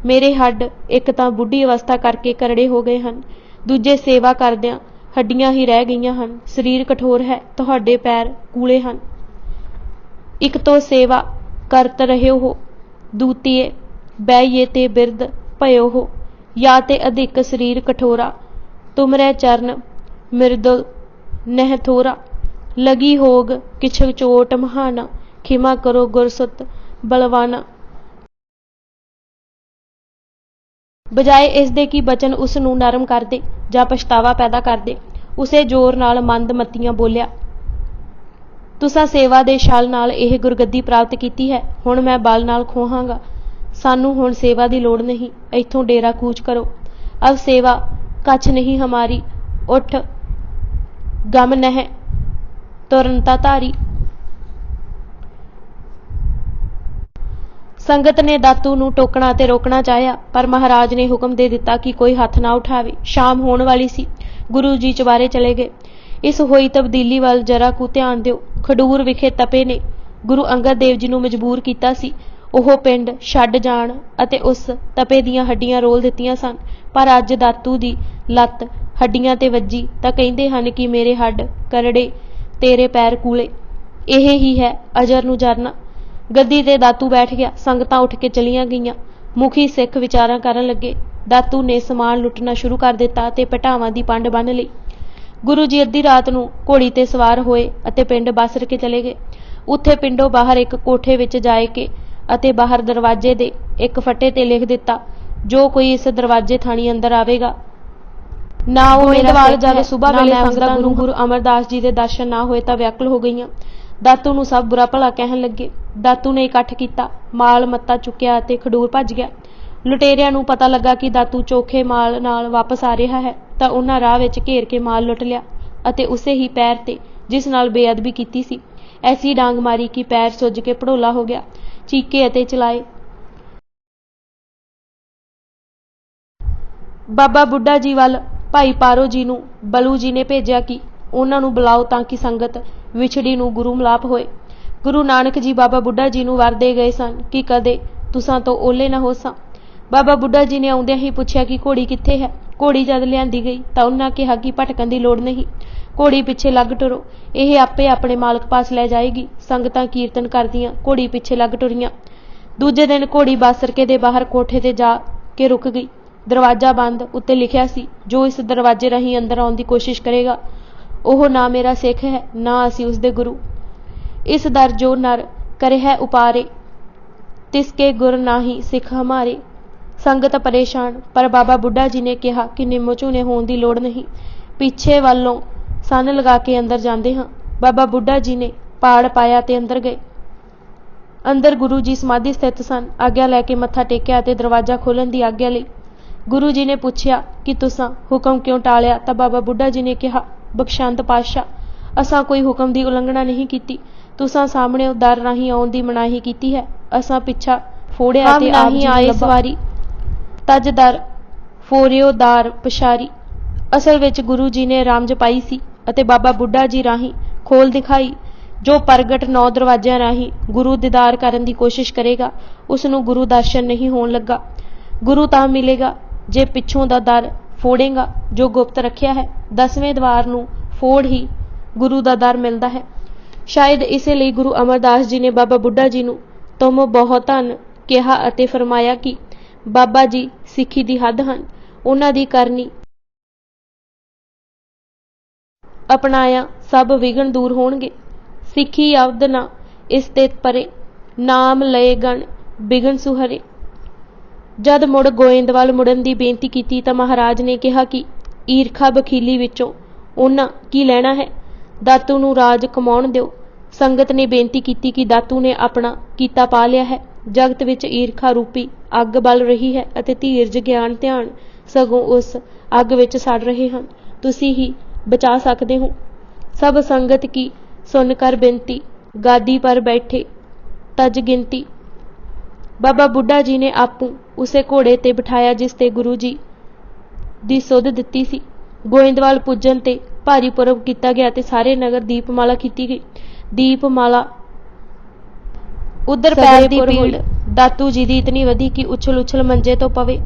मेरे हड्ड एक तां बुढ़ी अवस्था करके करड़े हो गए हैं, दूजे सेवा करदियां हड्डियां ही रह गईयां हन। शरीर कठोर है, तुहाडे पैर कूले हन। एक तो सेवा करत रहे हो, दूतीए बैईए ते बिरद भयो हो, या ते अधिक शरीर कठोरा, तुमरे चरण मृदुल नह थोरा। लगी होग किछ चोट महाना, खिमा करो गुरसुत बलवाना। ਬਜਾਏ ਇਸ ਦੇ ਕਿ ਬਚਨ ਉਸ ਨੂੰ ਨਰਮ ਕਰਦੇ ਜਾਂ ਪਛਤਾਵਾ ਪੈਦਾ ਕਰਦੇ, ਉਸੇ ਜ਼ੋਰ ਨਾਲ ਮੰਦਮਤੀਆਂ ਬੋਲਿਆ, ਤੁਸਾਂ ਸੇਵਾ ਦੇ ਛਲ ਨਾਲ ਇਹ ਗੁਰਗੱਦੀ ਪ੍ਰਾਪਤ ਕੀਤੀ ਹੈ, ਹੁਣ ਮੈਂ ਬਲ ਨਾਲ ਖੋਹਾਂਗਾ। ਸਾਨੂੰ ਹੁਣ ਸੇਵਾ ਦੀ ਲੋੜ ਨਹੀਂ, ਇੱਥੋਂ ਡੇਰਾ ਕੂਚ ਕਰੋ। ਅਬ ਸੇਵਾ ਕੱਛ ਨਹੀਂ ਹਮਾਰੀ, ਉੱਠ ਗਮ ਨਹਿ ਤੁਰੰਤਾ ਧਾਰੀ। ਸੰਗਤ ਨੇ ਦਾਤੂ ਨੂੰ ਟੋਕਣਾ ਤੇ ਰੋਕਣਾ ਚਾਹਿਆ, ਪਰ ਮਹਾਰਾਜ ਨੇ ਹੁਕਮ ਦੇ ਦਿੱਤਾ ਕਿ ਕੋਈ ਹੱਥ ਨਾ ਉਠਾਵੇ। ਸ਼ਾਮ ਹੋਣ ਵਾਲੀ ਸੀ। ਗੁਰੂ ਜੀ ਚੁਬਾਰੇ ਚਲੇ ਗਏ। ਇਸ ਹੋਈ ਤਬਦੀਲੀ ਵੱਲ ਜਰਾ ਕੁ ਧਿਆਨ ਦਿਓ। ਖਡੂਰ ਵਿਖੇ ਤਪੇ ਨੇ ਗੁਰੂ ਅੰਗਦ ਦੇਵ ਜੀ ਨੂੰ ਮਜਬੂਰ ਕੀਤਾ ਸੀ ਉਹ ਪਿੰਡ ਛੱਡ ਜਾਣ ਅਤੇ ਉਸ ਤਪੇ ਦੀਆਂ ਹੱਡੀਆਂ ਰੋਲ ਦਿੱਤੀਆਂ ਸਨ। ਪਰ ਅੱਜ ਦਾਤੂ ਦੀ ਲੱਤ ਹੱਡੀਆਂ ਤੇ ਵੱਜੀ ਤਾਂ ਕਹਿੰਦੇ ਹਨ ਕਿ ਮੇਰੇ ਹੱਡ ਕਰੜੇ, ਤੇਰੇ ਪੈਰ ਕੂਲੇ। ਇਹ ਹੀ ਹੈ ਅਜਰ ਨੂੰ ਜਰਨਾ। ਗੱਦੀ ਤੇ ਦਾਤੂ ਬੈਠ ਗਿਆ। ਸੰਗਤਾਂ ਉੱਠ ਕੇ ਚਲੀਆਂ ਗਈਆਂ। ਮੁਖੀ ਸਿੱਖ ਵਿਚਾਰਾਂ ਕਰਨ ਲੱਗੇ। ਦਾਤੂ ਨੇ ਸਮਾਨ ਲੁੱਟਣਾ ਸ਼ੁਰੂ ਕਰ ਦਿੱਤਾ ਤੇ ਭਟਾਵਾਂ ਦੀ ਪੰਡ ਬੰਨ੍ਹ ਲਈ। ਗੁਰੂ ਜੀ ਅੱਧੀ ਰਾਤ ਨੂੰ ਘੋੜੀ ਤੇ ਸਵਾਰ ਹੋਏ ਅਤੇ ਪਿੰਡ ਬਾਸਰ ਕੇ ਚਲੇ ਗਏ। ਉੱਥੇ ਪਿੰਡੋਂ ਬਾਹਰ ਇੱਕ ਕੋਠੇ ਵਿੱਚ ਜਾਏ ਕੇ ਅਤੇ ਬਾਹਰ ਦਰਵਾਜ਼ੇ ਦੇ ਇੱਕ ਫੱਟੇ ਤੇ ਲਿਖ ਦਿੱਤਾ, ਜੋ ਕੋਈ ਇਸ ਦਰਵਾਜ਼ੇ ਥਾਣੀ ਅੰਦਰ ਆਵੇਗਾ ਨਾ ਉਹ ਮੇਰਾ ਜਦ ਸੁਬਾਹ ਵੇਲੇ ਸੰਗਤਾਂ ਗੁਰੂ ਅਮਰਦਾਸ ਜੀ ਦੇ ਦਰਸ਼ਨ ਨਾ ਹੋਏ ਤਾਂ ਵਿਆਕੁਲ ਹੋ ਗਈਆਂ। ਦਾਤੂ ਨੂੰ ਸਭ ਬੁਰਾ ਭਲਾ ਕਹਿਣ ਲੱਗੇ। ਦਾਤੂ ਨੇ ਇਕੱਠ ਕੀਤਾ, ਮਾਲ ਮੱਤਾ ਚੁੱਕਿਆ ਅਤੇ ਖਡੂਰ ਭੱਜ ਗਿਆ। ਲੁਟੇਰਿਆਂ ਨੂੰ ਪਤਾ ਲੱਗਾ ਕਿ ਦਾਤੂ ਚੋਖੇ ਮਾਲ ਨਾਲ ਵਾਪਸ ਆ ਰਿਹਾ ਹੈ ਤਾਂ ਉਹਨਾਂ ਰਾਹ ਵਿੱਚ ਘੇਰ ਕੇ ਮਾਲ ਲੁੱਟ ਲਿਆ ਅਤੇ ਉਸੇ ਹੀ ਪੈਰ ਤੇ ਜਿਸ ਨਾਲ ਬੇਅਦਬੀ ਕੀਤੀ ਸੀ ਐਸੀ ਡਾਂਗ ਮਾਰੀ ਕਿ ਪੈਰ ਸੁੱਜ ਕੇ ਭੜੋਲਾ ਹੋ ਗਿਆ। ਚੀਕੇ ਅਤੇ ਚਲਾਏ। ਬਾਬਾ ਬੁੱਢਾ ਜੀ ਵੱਲ ਭਾਈ ਪਾਰੋ ਜੀ ਨੂੰ ਬਲੂ ਜੀ ਨੇ ਭੇਜਿਆ ਕਿ ਉਹਨਾਂ ਨੂੰ ਬੁਲਾਓ ਤਾਂ ਕਿ ਸੰਗਤ ਵਿਛੜੀ ਨੂੰ ਗੁਰੂ ਮਿਲਾਪ ਹੋਏ। ਗੁਰੂ ਨਾਨਕ ਜੀ ਬਾਬਾ ਬੁੱਢਾ ਜੀ ਨੂੰ ਵਰ ਦੇ ਗਏ ਸਨ ਕਿ ਕਦੇ ਤੁਸਾਂ ਤੋਂ ਓਲੇ ਨਾ ਹੋਸਾਂ। ਬਾਬਾ ਬੁੱਢਾ ਜੀ ਨੇ ਆਉਂਦਿਆਂ ਹੀ ਪੁੱਛਿਆ ਕਿ ਘੋੜੀ ਕਿੱਥੇ ਹੈ। ਘੋੜੀ ਜਦ ਲਿਆਂਦੀ ਗਈ ਤਾਂ ਉਹਨਾਂ ਕਿਹਾ ਕਿ ਭਟਕਣ ਦੀ ਲੋੜ ਨਹੀਂ, ਘੋੜੀ ਪਿੱਛੇ ਲੱਗ ਟੁਰੋ, ਇਹ ਆਪੇ ਆਪਣੇ ਮਾਲਕ ਪਾਸ ਲੈ ਜਾਏਗੀ। ਸੰਗਤਾਂ ਕੀਰਤਨ ਕਰਦੀਆਂ ਘੋੜੀ ਪਿੱਛੇ ਲੱਗ ਟੁਰੀਆਂ। ਦੂਜੇ ਦਿਨ ਘੋੜੀ ਬਾਸਰਕੇ ਦੇ ਬਾਹਰ ਕੋਠੇ ਤੇ ਜਾ ਕੇ ਰੁਕ ਗਈ। ਦਰਵਾਜ਼ਾ ਬੰਦ ਉੱਤੇ ਲਿਖਿਆ ਸੀ, ਜੋ ਇਸ ਦਰਵਾਜ਼ੇ ਰਾਹੀਂ ਅੰਦਰ ਆਉਣ ਦੀ ਕੋਸ਼ਿਸ਼ ਕਰੇਗਾ ਉਹ ਨਾ ਮੇਰਾ ਸਿੱਖ ਹੈ ਨਾ ਅਸੀਂ ਉਸਦੇ ਗੁਰੂ। ਇਸ ਦਰ ਜੋ ਨਰ ਕਰੇ ਹੈ ਉਪਾਰੇ, ਤਿਸਕੇ ਗੁਰ ਨਾਹੀ ਸਿੱਖ ਹਮਾਰੇ। ਸੰਗਤ ਪਰੇਸ਼ਾਨ, ਪਰ ਬਾਬਾ ਬੁੱਢਾ ਜੀ ਨੇ ਕਿਹਾ ਕਿ ਨਿੰਮੋ ਝੂਨੇ ਹੋਣ ਦੀ ਲੋੜ ਨਹੀਂ, ਪਿੱਛੇ ਵੱਲੋਂ ਸੰਨ ਲਗਾ ਕੇ ਅੰਦਰ ਜਾਂਦੇ ਹਾਂ। ਬਾਬਾ ਬੁੱਢਾ ਜੀ ਨੇ ਪਾੜ ਪਾਇਆ ਤੇ ਅੰਦਰ ਗਏ। ਅੰਦਰ ਗੁਰੂ ਜੀ ਸਮਾਧੀ ਸਥਿਤ ਸਨ। ਆਗਿਆ ਲੈ ਕੇ ਮੱਥਾ ਟੇਕਿਆ ਅਤੇ ਦਰਵਾਜ਼ਾ ਖੋਲ੍ਹਣ ਦੀ ਆਗਿਆ ਲਈ। ਗੁਰੂ ਜੀ ਨੇ ਪੁੱਛਿਆ ਕਿ ਤੁਸਾਂ ਹੁਕਮ ਕਿਉਂ ਟਾਲਿਆ ਤਾਂ ਬਾਬਾ ਬੁੱਢਾ ਜੀ ਨੇ ਕਿਹਾ, ਬਖਸ਼ੰਤ ਪਾਤਸ਼ਾਹ, ਅਸਾਂ ਕੋਈ ਹੁਕਮ ਦੀ ਉਲੰਘਣਾ ਨਹੀਂ ਕੀਤੀ। ਤੁਸਾਂ ਸਾਹਮਣੇ ਦਰ ਰਾਹੀਂ ਆਉਣ ਦੀ ਮਨਾਹੀ ਕੀਤੀ ਹੈ। ਅਸਾਂ ਪਿੱਛਾ ਫੋੜਿਆ ਤੇ ਆਪ ਜੀ ਆਏ ਸਵਾਰੀ, ਤਜ ਦਰ ਫੋਰਿਓ ਦਾਰ ਪਛਾਰੀ। ਅਸਲ ਵਿੱਚ ਗੁਰੂ ਜੀ ਨੇ ਰਾਮਜ ਪਾਈ ਸੀ ਅਤੇ ਬਾਬਾ ਬੁੱਢਾ ਜੀ ਰਾਹੀਂ ਖੋਲ ਦਿਖਾਈ। ਜੋ ਪ੍ਰਗਟ 9 ਦਰਵਾਜ਼ਿਆਂ ਰਾਹੀਂ ਗੁਰੂ ਦੀਦਾਰ ਕਰਨ ਦੀ ਕੋਸ਼ਿਸ਼ ਕਰੇਗਾ ਉਸ ਨੂੰ ਗੁਰੂ ਦਰਸ਼ਨ ਨਹੀਂ ਹੋਣ ਲੱਗਾ। ਗੁਰੂ ਤਾਂ ਮਿਲੇਗਾ ਜੇ ਪਿੱਛੋਂ ਦਾ ਦਰ ਫੋੜੇਗਾ ਜੋ ਗੁਪਤ ਰੱਖਿਆ ਹੈ। 10ਵੇਂ ਦਵਾਰ ਨੂੰ ਫੋੜ ਹੀ ਗੁਰੂ ਦਾ ਦਰ ਮਿਲਦਾ ਹੈ। ਸ਼ਾਇਦ ਇਸੇ ਲਈ ਗੁਰੂ ਅਮਰਦਾਸ ਜੀ ਨੇ ਬਾਬਾ ਬੁੱਢਾ ਜੀ ਨੂੰ ਤੁਮ ਬਹੁਤ ਧਨ ਕਿਹਾ ਅਤੇ ਫਰਮਾਇਆ ਕਿ ਬਾਬਾ ਜੀ ਸਿੱਖੀ ਦੀ ਹੱਦ ਹਨ, ਉਹਨਾਂ ਦੀ ਕਰਨੀ ਅਪਣਾਇਆ ਸਭ ਵਿਘਨ ਦੂਰ ਹੋਣਗੇ। ਸਿੱਖੀ ਅਬਦ ਨਾ ਇਸ ਤੇ ਪਰੇ, ਨਾਮ ਲਏ ਗਣ ਬਿਘਨ ਸੁਹਰੇ। ਜਦ ਮੁੜ ਗੋਇੰਦਵਾਲ ਮੁੜਨ ਦੀ ਬੇਨਤੀ ਕੀਤੀ ਤਾਂ ਮਹਾਰਾਜ ਨੇ ਕਿਹਾ ਕਿ ਈਰਖਾ ਬਖੀਲੀ ਵਿੱਚੋਂ ਉਹਨਾਂ ਕੀ ਲੈਣਾ ਹੈ, ਦਾਤੂ ਨੂੰ ਰਾਜ ਕਮਾਉਣ ਦਿਓ। ਸੰਗਤ ਨੇ ਬੇਨਤੀ ਕੀਤੀ ਕਿ ਦਾਤੂ ਨੇ ਆਪਣਾ ਕੀਤਾ ਪਾ ਲਿਆ ਹੈ। ਜਗਤ ਵਿੱਚ ਈਰਖਾ ਰੂਪੀ ਅੱਗ ਬਲ ਰਹੀ ਹੈ ਅਤੇ ਧੀਰਜ ਗਿਆਨ ਧਿਆਨ ਸਗੋਂ ਉਸ ਅੱਗ ਵਿੱਚ ਸੜ ਰਹੇ ਹਨ। ਤੁਸੀਂ ਹੀ ਬਚਾ ਸਕਦੇ ਹੋ। ਸਭ ਸੰਗਤ ਕੀ ਸੁਣ ਕਰ ਬੇਨਤੀ, ਗਾਦੀ ਪਰ ਬੈਠੇ ਤਜ ਗਿਣਤੀ। ਬਾਬਾ ਬੁੱਢਾ ਜੀ ਨੇ ਆਪੂ ਉਸੇ ਘੋੜੇ ਤੇ ਬਿਠਾਇਆ ਜਿਸ ਤੇ ਗੁਰੂ ਜੀ ਦੀ ਸੁੱਧ ਦਿੱਤੀ ਸੀ। ਗੋਇੰਦਵਾਲ ਪੁੱਜਣ ਤੇ ਭਾਰੀ ਪੁਰਬ ਕੀਤਾ ਗਿਆ ਤੇ ਸਾਰੇ ਨਗਰ ਦੀਪਮਾਲਾ ਕੀਤੀ ਗਈ। ਦੀਪਮਾਲਾ ਉਧਰ ਪੈਰ ਦੀ ਪੀੜ ਦਾਤੂ ਜੀ ਦੀ ਇਤਨੀ ਵਧੀ ਕਿ ਉਛਲ ਮੰਜੇ ਤੋਂ ਪਵੇ।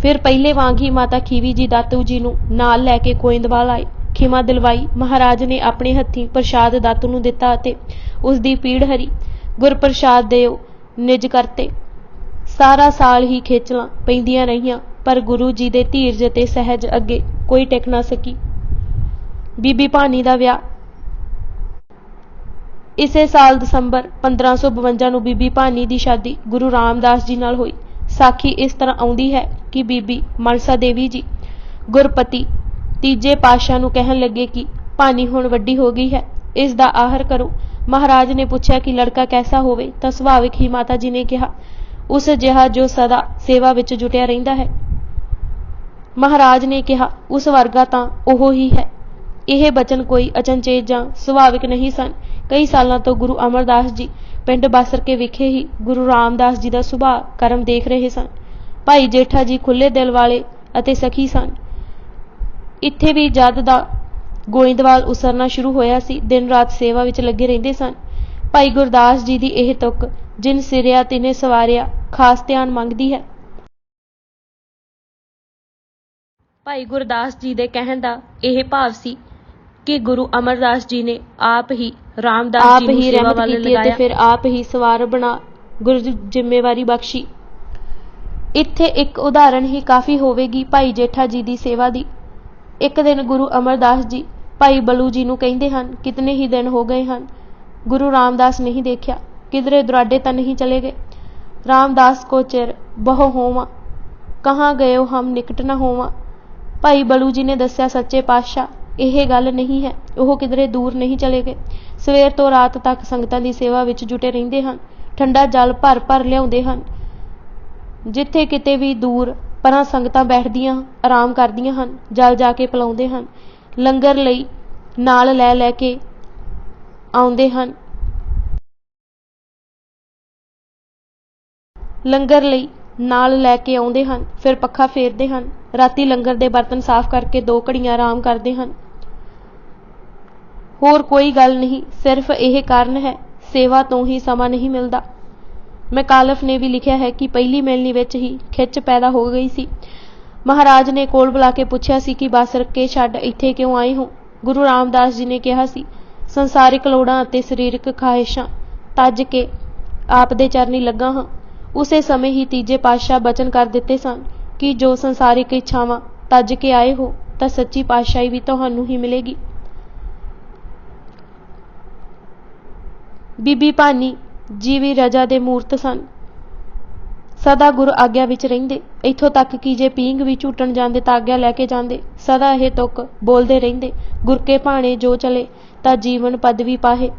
ਫਿਰ ਪਹਿਲੇ ਵਾਂਗ ਹੀ ਮਾਤਾ ਖੀਵੀ ਜੀ ਦਾਤੂ ਜੀ ਨੂੰ ਨਾਲ ਲੈ ਕੇ ਗੋਇੰਦਵਾਲ ਆਏ। ਖਿਮਾ ਦਿਲਵਾਈ। ਮਹਾਰਾਜ ਨੇ ਆਪਣੇ ਹੱਥੀਂ ਪ੍ਰਸ਼ਾਦ ਦਾਤੂ ਨੂੰ ਦਿੱਤਾ ਅਤੇ ਉਸ ਦੀ ਪੀੜ ਹਰੀ। ਗੁਰਪ੍ਰਸਾਦ ਦਿਓ ਨਿਜ ਕਰਤੇ। ਸਾਰਾ ਸਾਲ ਹੀ ਖੇਚਲਾਂ ਪੈਂਦੀਆਂ ਰਹੀਆਂ, ਪਰ ਗੁਰੂ ਜੀ ਦੇ ਧੀਰਜ ਤੇ ਸਹਿਜ ਅੱਗੇ ਕੋਈ ਟਿਕ ਨਾ ਸਕੀ। ਬੀਬੀ ਭਾਨੀ ਦਾ ਵਿਆਹ। ਇਸੇ ਸਾਲ ਦਸੰਬਰ 1552 ਨੂੰ ਬੀਬੀ ਭਾਨੀ ਦੀ ਸ਼ਾਦੀ ਗੁਰੂ ਰਾਮਦਾਸ ਜੀ ਨਾਲ ਹੋਈ। ਸਾਖੀ ਇਸ ਤਰ੍ਹਾਂ ਆਉਂਦੀ ਹੈ ਕਿ ਬੀਬੀ ਮਨਸਾ ਦੇਵੀ ਜੀ ਗੁਰਪਤੀ ਤੀਜੇ ਪਾਤਸ਼ਾਹ ਨੂੰ ਕਹਿਣ ਲੱਗੇ ਕਿ ਭਾਨੀ ਹੁਣ ਵੱਡੀ ਹੋ ਗਈ ਹੈ, ਇਸ ਦਾ ਆਹਰ ਕਰੋ। ਮਹਾਰਾਜ ਨੇ ਪੁੱਛਿਆ ਕਿ ਲੜਕਾ ਕੈਸਾ ਹੋਵੇ ਤਾਂ ਸੁਭਾਵਿਕ ਹੀ ਮਾਤਾ ਜੀ ਨੇ ਕਿਹਾ, ਉਸ ਜਿਹਾ ਜੋ ਸਦਾ ਸੇਵਾ ਵਿੱਚ ਜੁਟਿਆ ਰਹਿੰਦਾ ਹੈ। ਮਹਾਰਾਜ ਨੇ ਕਿਹਾ, ਉਸ ਵਰਗਾ ਤਾਂ ਉਹ ਹੀ ਹੈ। ਇਹ ਬਚਨ ਕੋਈ ਅਚਨਚੇਤ ਜਾਂ ਸੁਭਾਵਿਕ ਨਹੀਂ ਸਨ। ਕਈ ਸਾਲਾਂ ਤੋਂ ਗੁਰੂ ਅਮਰਦਾਸ ਜੀ ਪਿੰਡ ਬਾਸਰਕੇ ਵਿਖੇ ਹੀ ਗੁਰੂ ਰਾਮਦਾਸ ਜੀ ਦਾ ਸੁਭਾਅ ਕਰਮ ਦੇਖ ਰਹੇ ਸਨ। ਭਾਈ ਜੇਠਾ ਜੀ ਖੁੱਲ੍ਹੇ ਦਿਲ ਵਾਲੇ ਅਤੇ ਸਖੀ ਸਨ। ਇੱਥੇ ਵੀ ਜਦ ਦਾ ਗੋਇੰਦਵਾਲ ਉਸਰਨਾ ਸ਼ੁਰੂ ਹੋਇਆ ਸੀ, ਦਿਨ ਰਾਤ ਸੇਵਾ ਵਿੱਚ ਲੱਗੇ ਰਹਿੰਦੇ ਸਨ। ਭਾਈ ਗੁਰਦਾਸ ਜੀ ਦੀ ਇਹ ਤੁਕ ਜਿਨ ਸਿਰਿਆ ਤਿਨੇ ਸਵਾਰਿਆ ਖਾਸ ਧਿਆਨ ਮੰਗਦੀ ਹੈ। ਭਾਈ ਗੁਰਦਾਸ ਜੀ ਦੇ ਕਹਿਣ ਦਾ ਇਹ ਭਾਵ ਸੀ ਕਿ ਗੁਰੂ ਅਮਰਦਾਸ ਜੀ ਨੇ ਆਪ ਹੀ ਰਾਮਦਾਸ ਜੀ ਨੂੰ ਸੇਵਾ ਵੱਲ ਲਗਾਇਆ ਤੇ ਫਿਰ ਆਪ ਹੀ ਸਵਾਰ ਬਣਾ ਗੁਰੂ ਜ਼ਿੰਮੇਵਾਰੀ ਬਖਸ਼ੀ। ਇੱਥੇ ਇੱਕ ਉਦਾਹਰਣ ਹੀ ਕਾਫੀ ਹੋਵੇਗੀ ਭਾਈ ਜੇਠਾ ਜੀ ਦੀ ਸੇਵਾ ਦੀ। ਇੱਕ ਦਿਨ ਗੁਰੂ ਅਮਰਦਾਸ ਜੀ ਭਾਈ ਬਲੂ ਜੀ ਨੂੰ ਕਹਿੰਦੇ ਹਨ, ਕਿਤਨੇ ਹੀ ਦਿਨ ਹੋ ਗਏ ਹਨ ਗੁਰੂ ਰਾਮਦਾਸ ਨਹੀਂ ਦੇਖਿਆ, ਕਿਧਰੇ ਦੁਰਾਡੇ ਤਾਂ ਨਹੀਂ ਚਲੇ ਗਏ। ਰਾਮਦਾਸ ਕੋ ਚਿਰ ਬਹੁ ਹੋਵਾਂ, ਕਹਾਂ ਗਏ ਹਮ ਨਿਕਟ ਨਾ ਹੋਵਾਂ। ਭਾਈ ਬਲੂ ਜੀ ਨੇ ਦੱਸਿਆ, ਸੱਚੇ ਪਾਤਸ਼ਾਹ ਇਹ ਗੱਲ ਨਹੀਂ ਹੈ, ਉਹ ਕਿਧਰੇ ਦੂਰ ਨਹੀਂ ਚਲੇ ਗਏ। ਸਵੇਰ ਤੋਂ ਰਾਤ ਤੱਕ ਸੰਗਤਾਂ ਦੀ ਸੇਵਾ ਵਿੱਚ ਜੁਟੇ ਰਹਿੰਦੇ ਹਨ। ਠੰਡਾ ਜਲ ਭਰ ਭਰ ਲਿਆਉਂਦੇ ਹਨ। ਜਿੱਥੇ ਕਿਤੇ ਵੀ ਦੂਰ ਪਰਾਂ ਸੰਗਤਾਂ ਬੈਠਦੀਆਂ ਆਰਾਮ ਕਰਦੀਆਂ ਹਨ, ਜਲ ਜਾ ਕੇ ਪਿਲਾਉਂਦੇ ਹਨ। ਲੰਗਰ ਲਈ ਨਾਲ ਲੈ ਕੇ ਆਉਂਦੇ ਹਨ। ਫਿਰ ਪੱਖਾ ਫੇਰਦੇ ਹਨ। ਰਾਤੀ ਲੰਗਰ ਦੇ ਬਰਤਨ ਸਾਫ਼ ਕਰਕੇ 2 ਘੜੀਆਂ ਆਰਾਮ ਕਰਦੇ ਹਨ। ਹੋਰ ਕੋਈ ਗੱਲ ਨਹੀਂ, ਸਿਰਫ ਇਹ ਕਾਰਨ ਹੈ ਸੇਵਾ ਤੋਂ ਹੀ ਸਮਾਂ ਨਹੀਂ ਮਿਲਦਾ। ਮੈਕਾਲਫ ਨੇ ਵੀ ਲਿਖਿਆ ਹੈ ਕਿ ਪਹਿਲੀ ਮਿਲਣੀ ਵਿੱਚ ਹੀ ਖਿੱਚ ਪੈਦਾ ਹੋ ਗਈ ਸੀ। ਮਹਾਰਾਜ ਨੇ ਕੋਲ ਬੁਲਾ ਕੇ ਪੁੱਛਿਆ ਸੀ ਕਿ ਬਾਸਰਕੇ ਛੱਡ ਇੱਥੇ ਕਿਉਂ ਆਏ ਹੋ। ਗੁਰੂ ਰਾਮਦਾਸ ਜੀ ਨੇ ਕਿਹਾ ਸੀ, ਸੰਸਾਰਿਕ ਲੋੜਾਂ ਅਤੇ ਸਰੀਰਕ ਖਾਹਿਸ਼ਾਂ ਤੱਜ ਕੇ ਆਪ ਦੇ ਚਰਨੀ ਲੱਗਾ ਹਾਂ। ਉਸੇ ਸਮੇਂ ਹੀ ਤੀਜੇ ਪਾਤਸ਼ਾਹ ਬਚਨ ਕਰ ਦਿੱਤੇ ਸਨ ਕਿ ਜੋ ਸੰਸਾਰਿਕ ਇੱਛਾਵਾਂ ਤੱਜ ਕੇ ਆਏ ਹੋ ਤਾਂ ਸੱਚੀ ਪਾਤਸ਼ਾਹੀ ਵੀ ਤੁਹਾਨੂੰ ਹੀ ਮਿਲੇਗੀ। ਬੀਬੀ ਭਾਨੀ ਜੀ ਵੀ ਰਜਾ ਦੇ ਮੂਰਤ ਸਨ। ਸਦਾ ਗੁਰ ਆਗਿਆ ਵਿੱਚ ਰਹਿੰਦੇ, ਇੱਥੋਂ ਤੱਕ ਕਿ ਜੇ ਪੀਂਘ ਵੀ ਝੂਟਣ ਜਾਂਦੇ ਤਾਂ ਆਗਿਆ ਲੈ ਕੇ ਜਾਂਦੇ। ਸਦਾ ਇਹ ਤੁਕ ਬੋਲਦੇ ਰਹਿੰਦੇ, ਗੁਰ ਕੇ ਭਾਣੇ ਜੋ ਚਲੇ ਤਾਂ ਜੀਵਨ ਪਦਵੀ ਪਾਹੇ।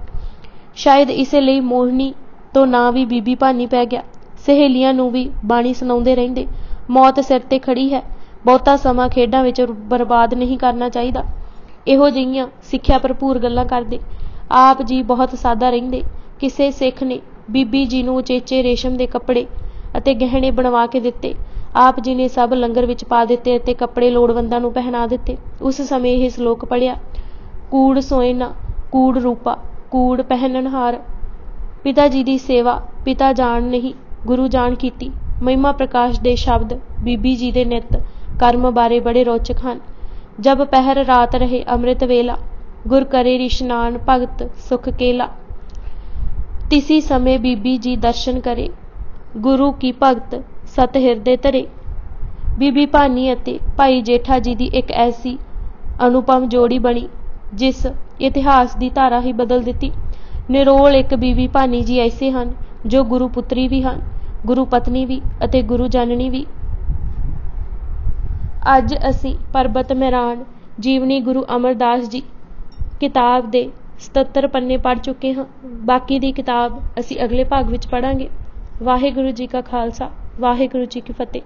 ਸ਼ਾਇਦ ਇਸੇ ਲਈ ਮੋਹਣੀ ਤੋਂ ਨਾਂ ਵੀ ਬੀਬੀ ਭਾਨੀ ਪੈ ਗਿਆ। ਸਹੇਲੀਆਂ ਨੂੰ ਵੀ ਬਾਣੀ ਸੁਣਾਉਂਦੇ ਰਹਿੰਦੇ। ਮੌਤ ਸਿਰ ਤੇ ਖੜੀ ਹੈ, ਬਹੁਤਾ ਸਮਾਂ ਖੇਡਾਂ ਵਿੱਚ ਬਰਬਾਦ ਨਹੀਂ ਕਰਨਾ ਚਾਹੀਦਾ। ਇਹੋ ਜਿਹੀਆਂ ਸਿੱਖਿਆ ਭਰਪੂਰ ਗੱਲਾਂ ਕਰਦੇ। ਆਪ ਜੀ ਬਹੁਤ ਸਾਦਾ ਰਹਿੰਦੇ। ਕਿਸੇ ਸਿੱਖ ਨੇ ਬੀਬੀ ਜੀ ਨੂੰ ਉਚੇਚੇ ਰੇਸ਼ਮ ਦੇ ਕੱਪੜੇ ਅਤੇ ਗਹਿਣੇ ਬਣਵਾ ਕੇ ਦਿੱਤੇ। ਆਪ ਜੀ ਨੇ ਸਭ ਲੰਗਰ ਵਿੱਚ ਪਾ ਦਿੱਤੇ ਅਤੇ ਕੱਪੜੇ ਲੋੜਵੰਦਾਂ ਨੂੰ ਪਹਿਨਾ ਦਿੱਤੇ। ਉਸ ਸਮੇਂ ਇਹ ਸ਼ਲੋਕ ਪੜ੍ਹਿਆ, ਕੂੜ ਸੋਏ ਨਾ ਕੂੜ ਰੂਪਾ, ਕੂੜ ਪਹਿਨਣਹਾਰ। ਪਿਤਾ ਜੀ ਦੀ ਸੇਵਾ ਪਿਤਾ ਜਾਣ ਨਹੀਂ ਗੁਰੂ ਜਾਣ ਕੀਤੀ। ਮਹਿਮਾ ਪ੍ਰਕਾਸ਼ ਦੇ ਸ਼ਬਦ ਬੀਬੀ ਜੀ ਦੇ ਨਿੱਤ ਕਰਮ ਬਾਰੇ ਬੜੇ ਰੌਚਕ ਹਨ। ਜਬ ਪਹਿਰ ਰਾਤ ਰਹੇ ਅੰਮ੍ਰਿਤ ਵੇਲਾ, ਗੁਰ ਕਰੇ ਇਸ਼ਨਾਨ ਭਗਤ ਸੁਖ ਕੇਲਾ। ਤਿਸੀ ਸਮੇਂ ਬੀਬੀ ਜੀ ਦਰਸ਼ਨ ਕਰੇ, ਗੁਰੂ ਕੀ ਭਗਤ ਸਤ ਹਿਰਦੇ ਧਰੇ। ਬੀਬੀ ਭਾਨੀ ਅਤੇ ਭਾਈ ਜੇਠਾ ਜੀ ਦੀ ਇੱਕ ਐਸੀ ਅਨੁਪਮ ਜੋੜੀ ਬਣੀ ਜਿਸ ਇਤਿਹਾਸ ਦੀ ਧਾਰਾ ਹੀ ਬਦਲ ਦਿੱਤੀ। ਨਿਰੋਲ ਇੱਕ ਬੀਬੀ ਭਾਨੀ ਜੀ ਐਸੇ ਹਨ ਜੋ ਗੁਰੂ ਪੁੱਤਰੀ ਵੀ ਹਨ, ਗੁਰੂ ਪਤਨੀ ਵੀ ਅਤੇ ਗੁਰੂ ਜਨਨੀ ਵੀ। ਅੱਜ ਅਸੀਂ ਪਰਬਤ ਮਹਿਰਾਨ ਜੀਵਨੀ ਗੁਰੂ ਅਮਰਦਾਸ ਜੀ ਕਿਤਾਬ ਦੇ 77 ਪੰਨੇ ਪੜ੍ਹ ਚੁੱਕੇ ਹਾਂ। ਬਾਕੀ ਦੀ ਕਿਤਾਬ ਅਸੀਂ ਅਗਲੇ ਭਾਗ ਵਿੱਚ ਪੜ੍ਹਾਂਗੇ। ਵਾਹਿਗੁਰੂ ਜੀ ਕਾ ਖਾਲਸਾ, ਵਾਹਿਗੁਰੂ ਜੀ ਕੀ ਫਤਿਹ।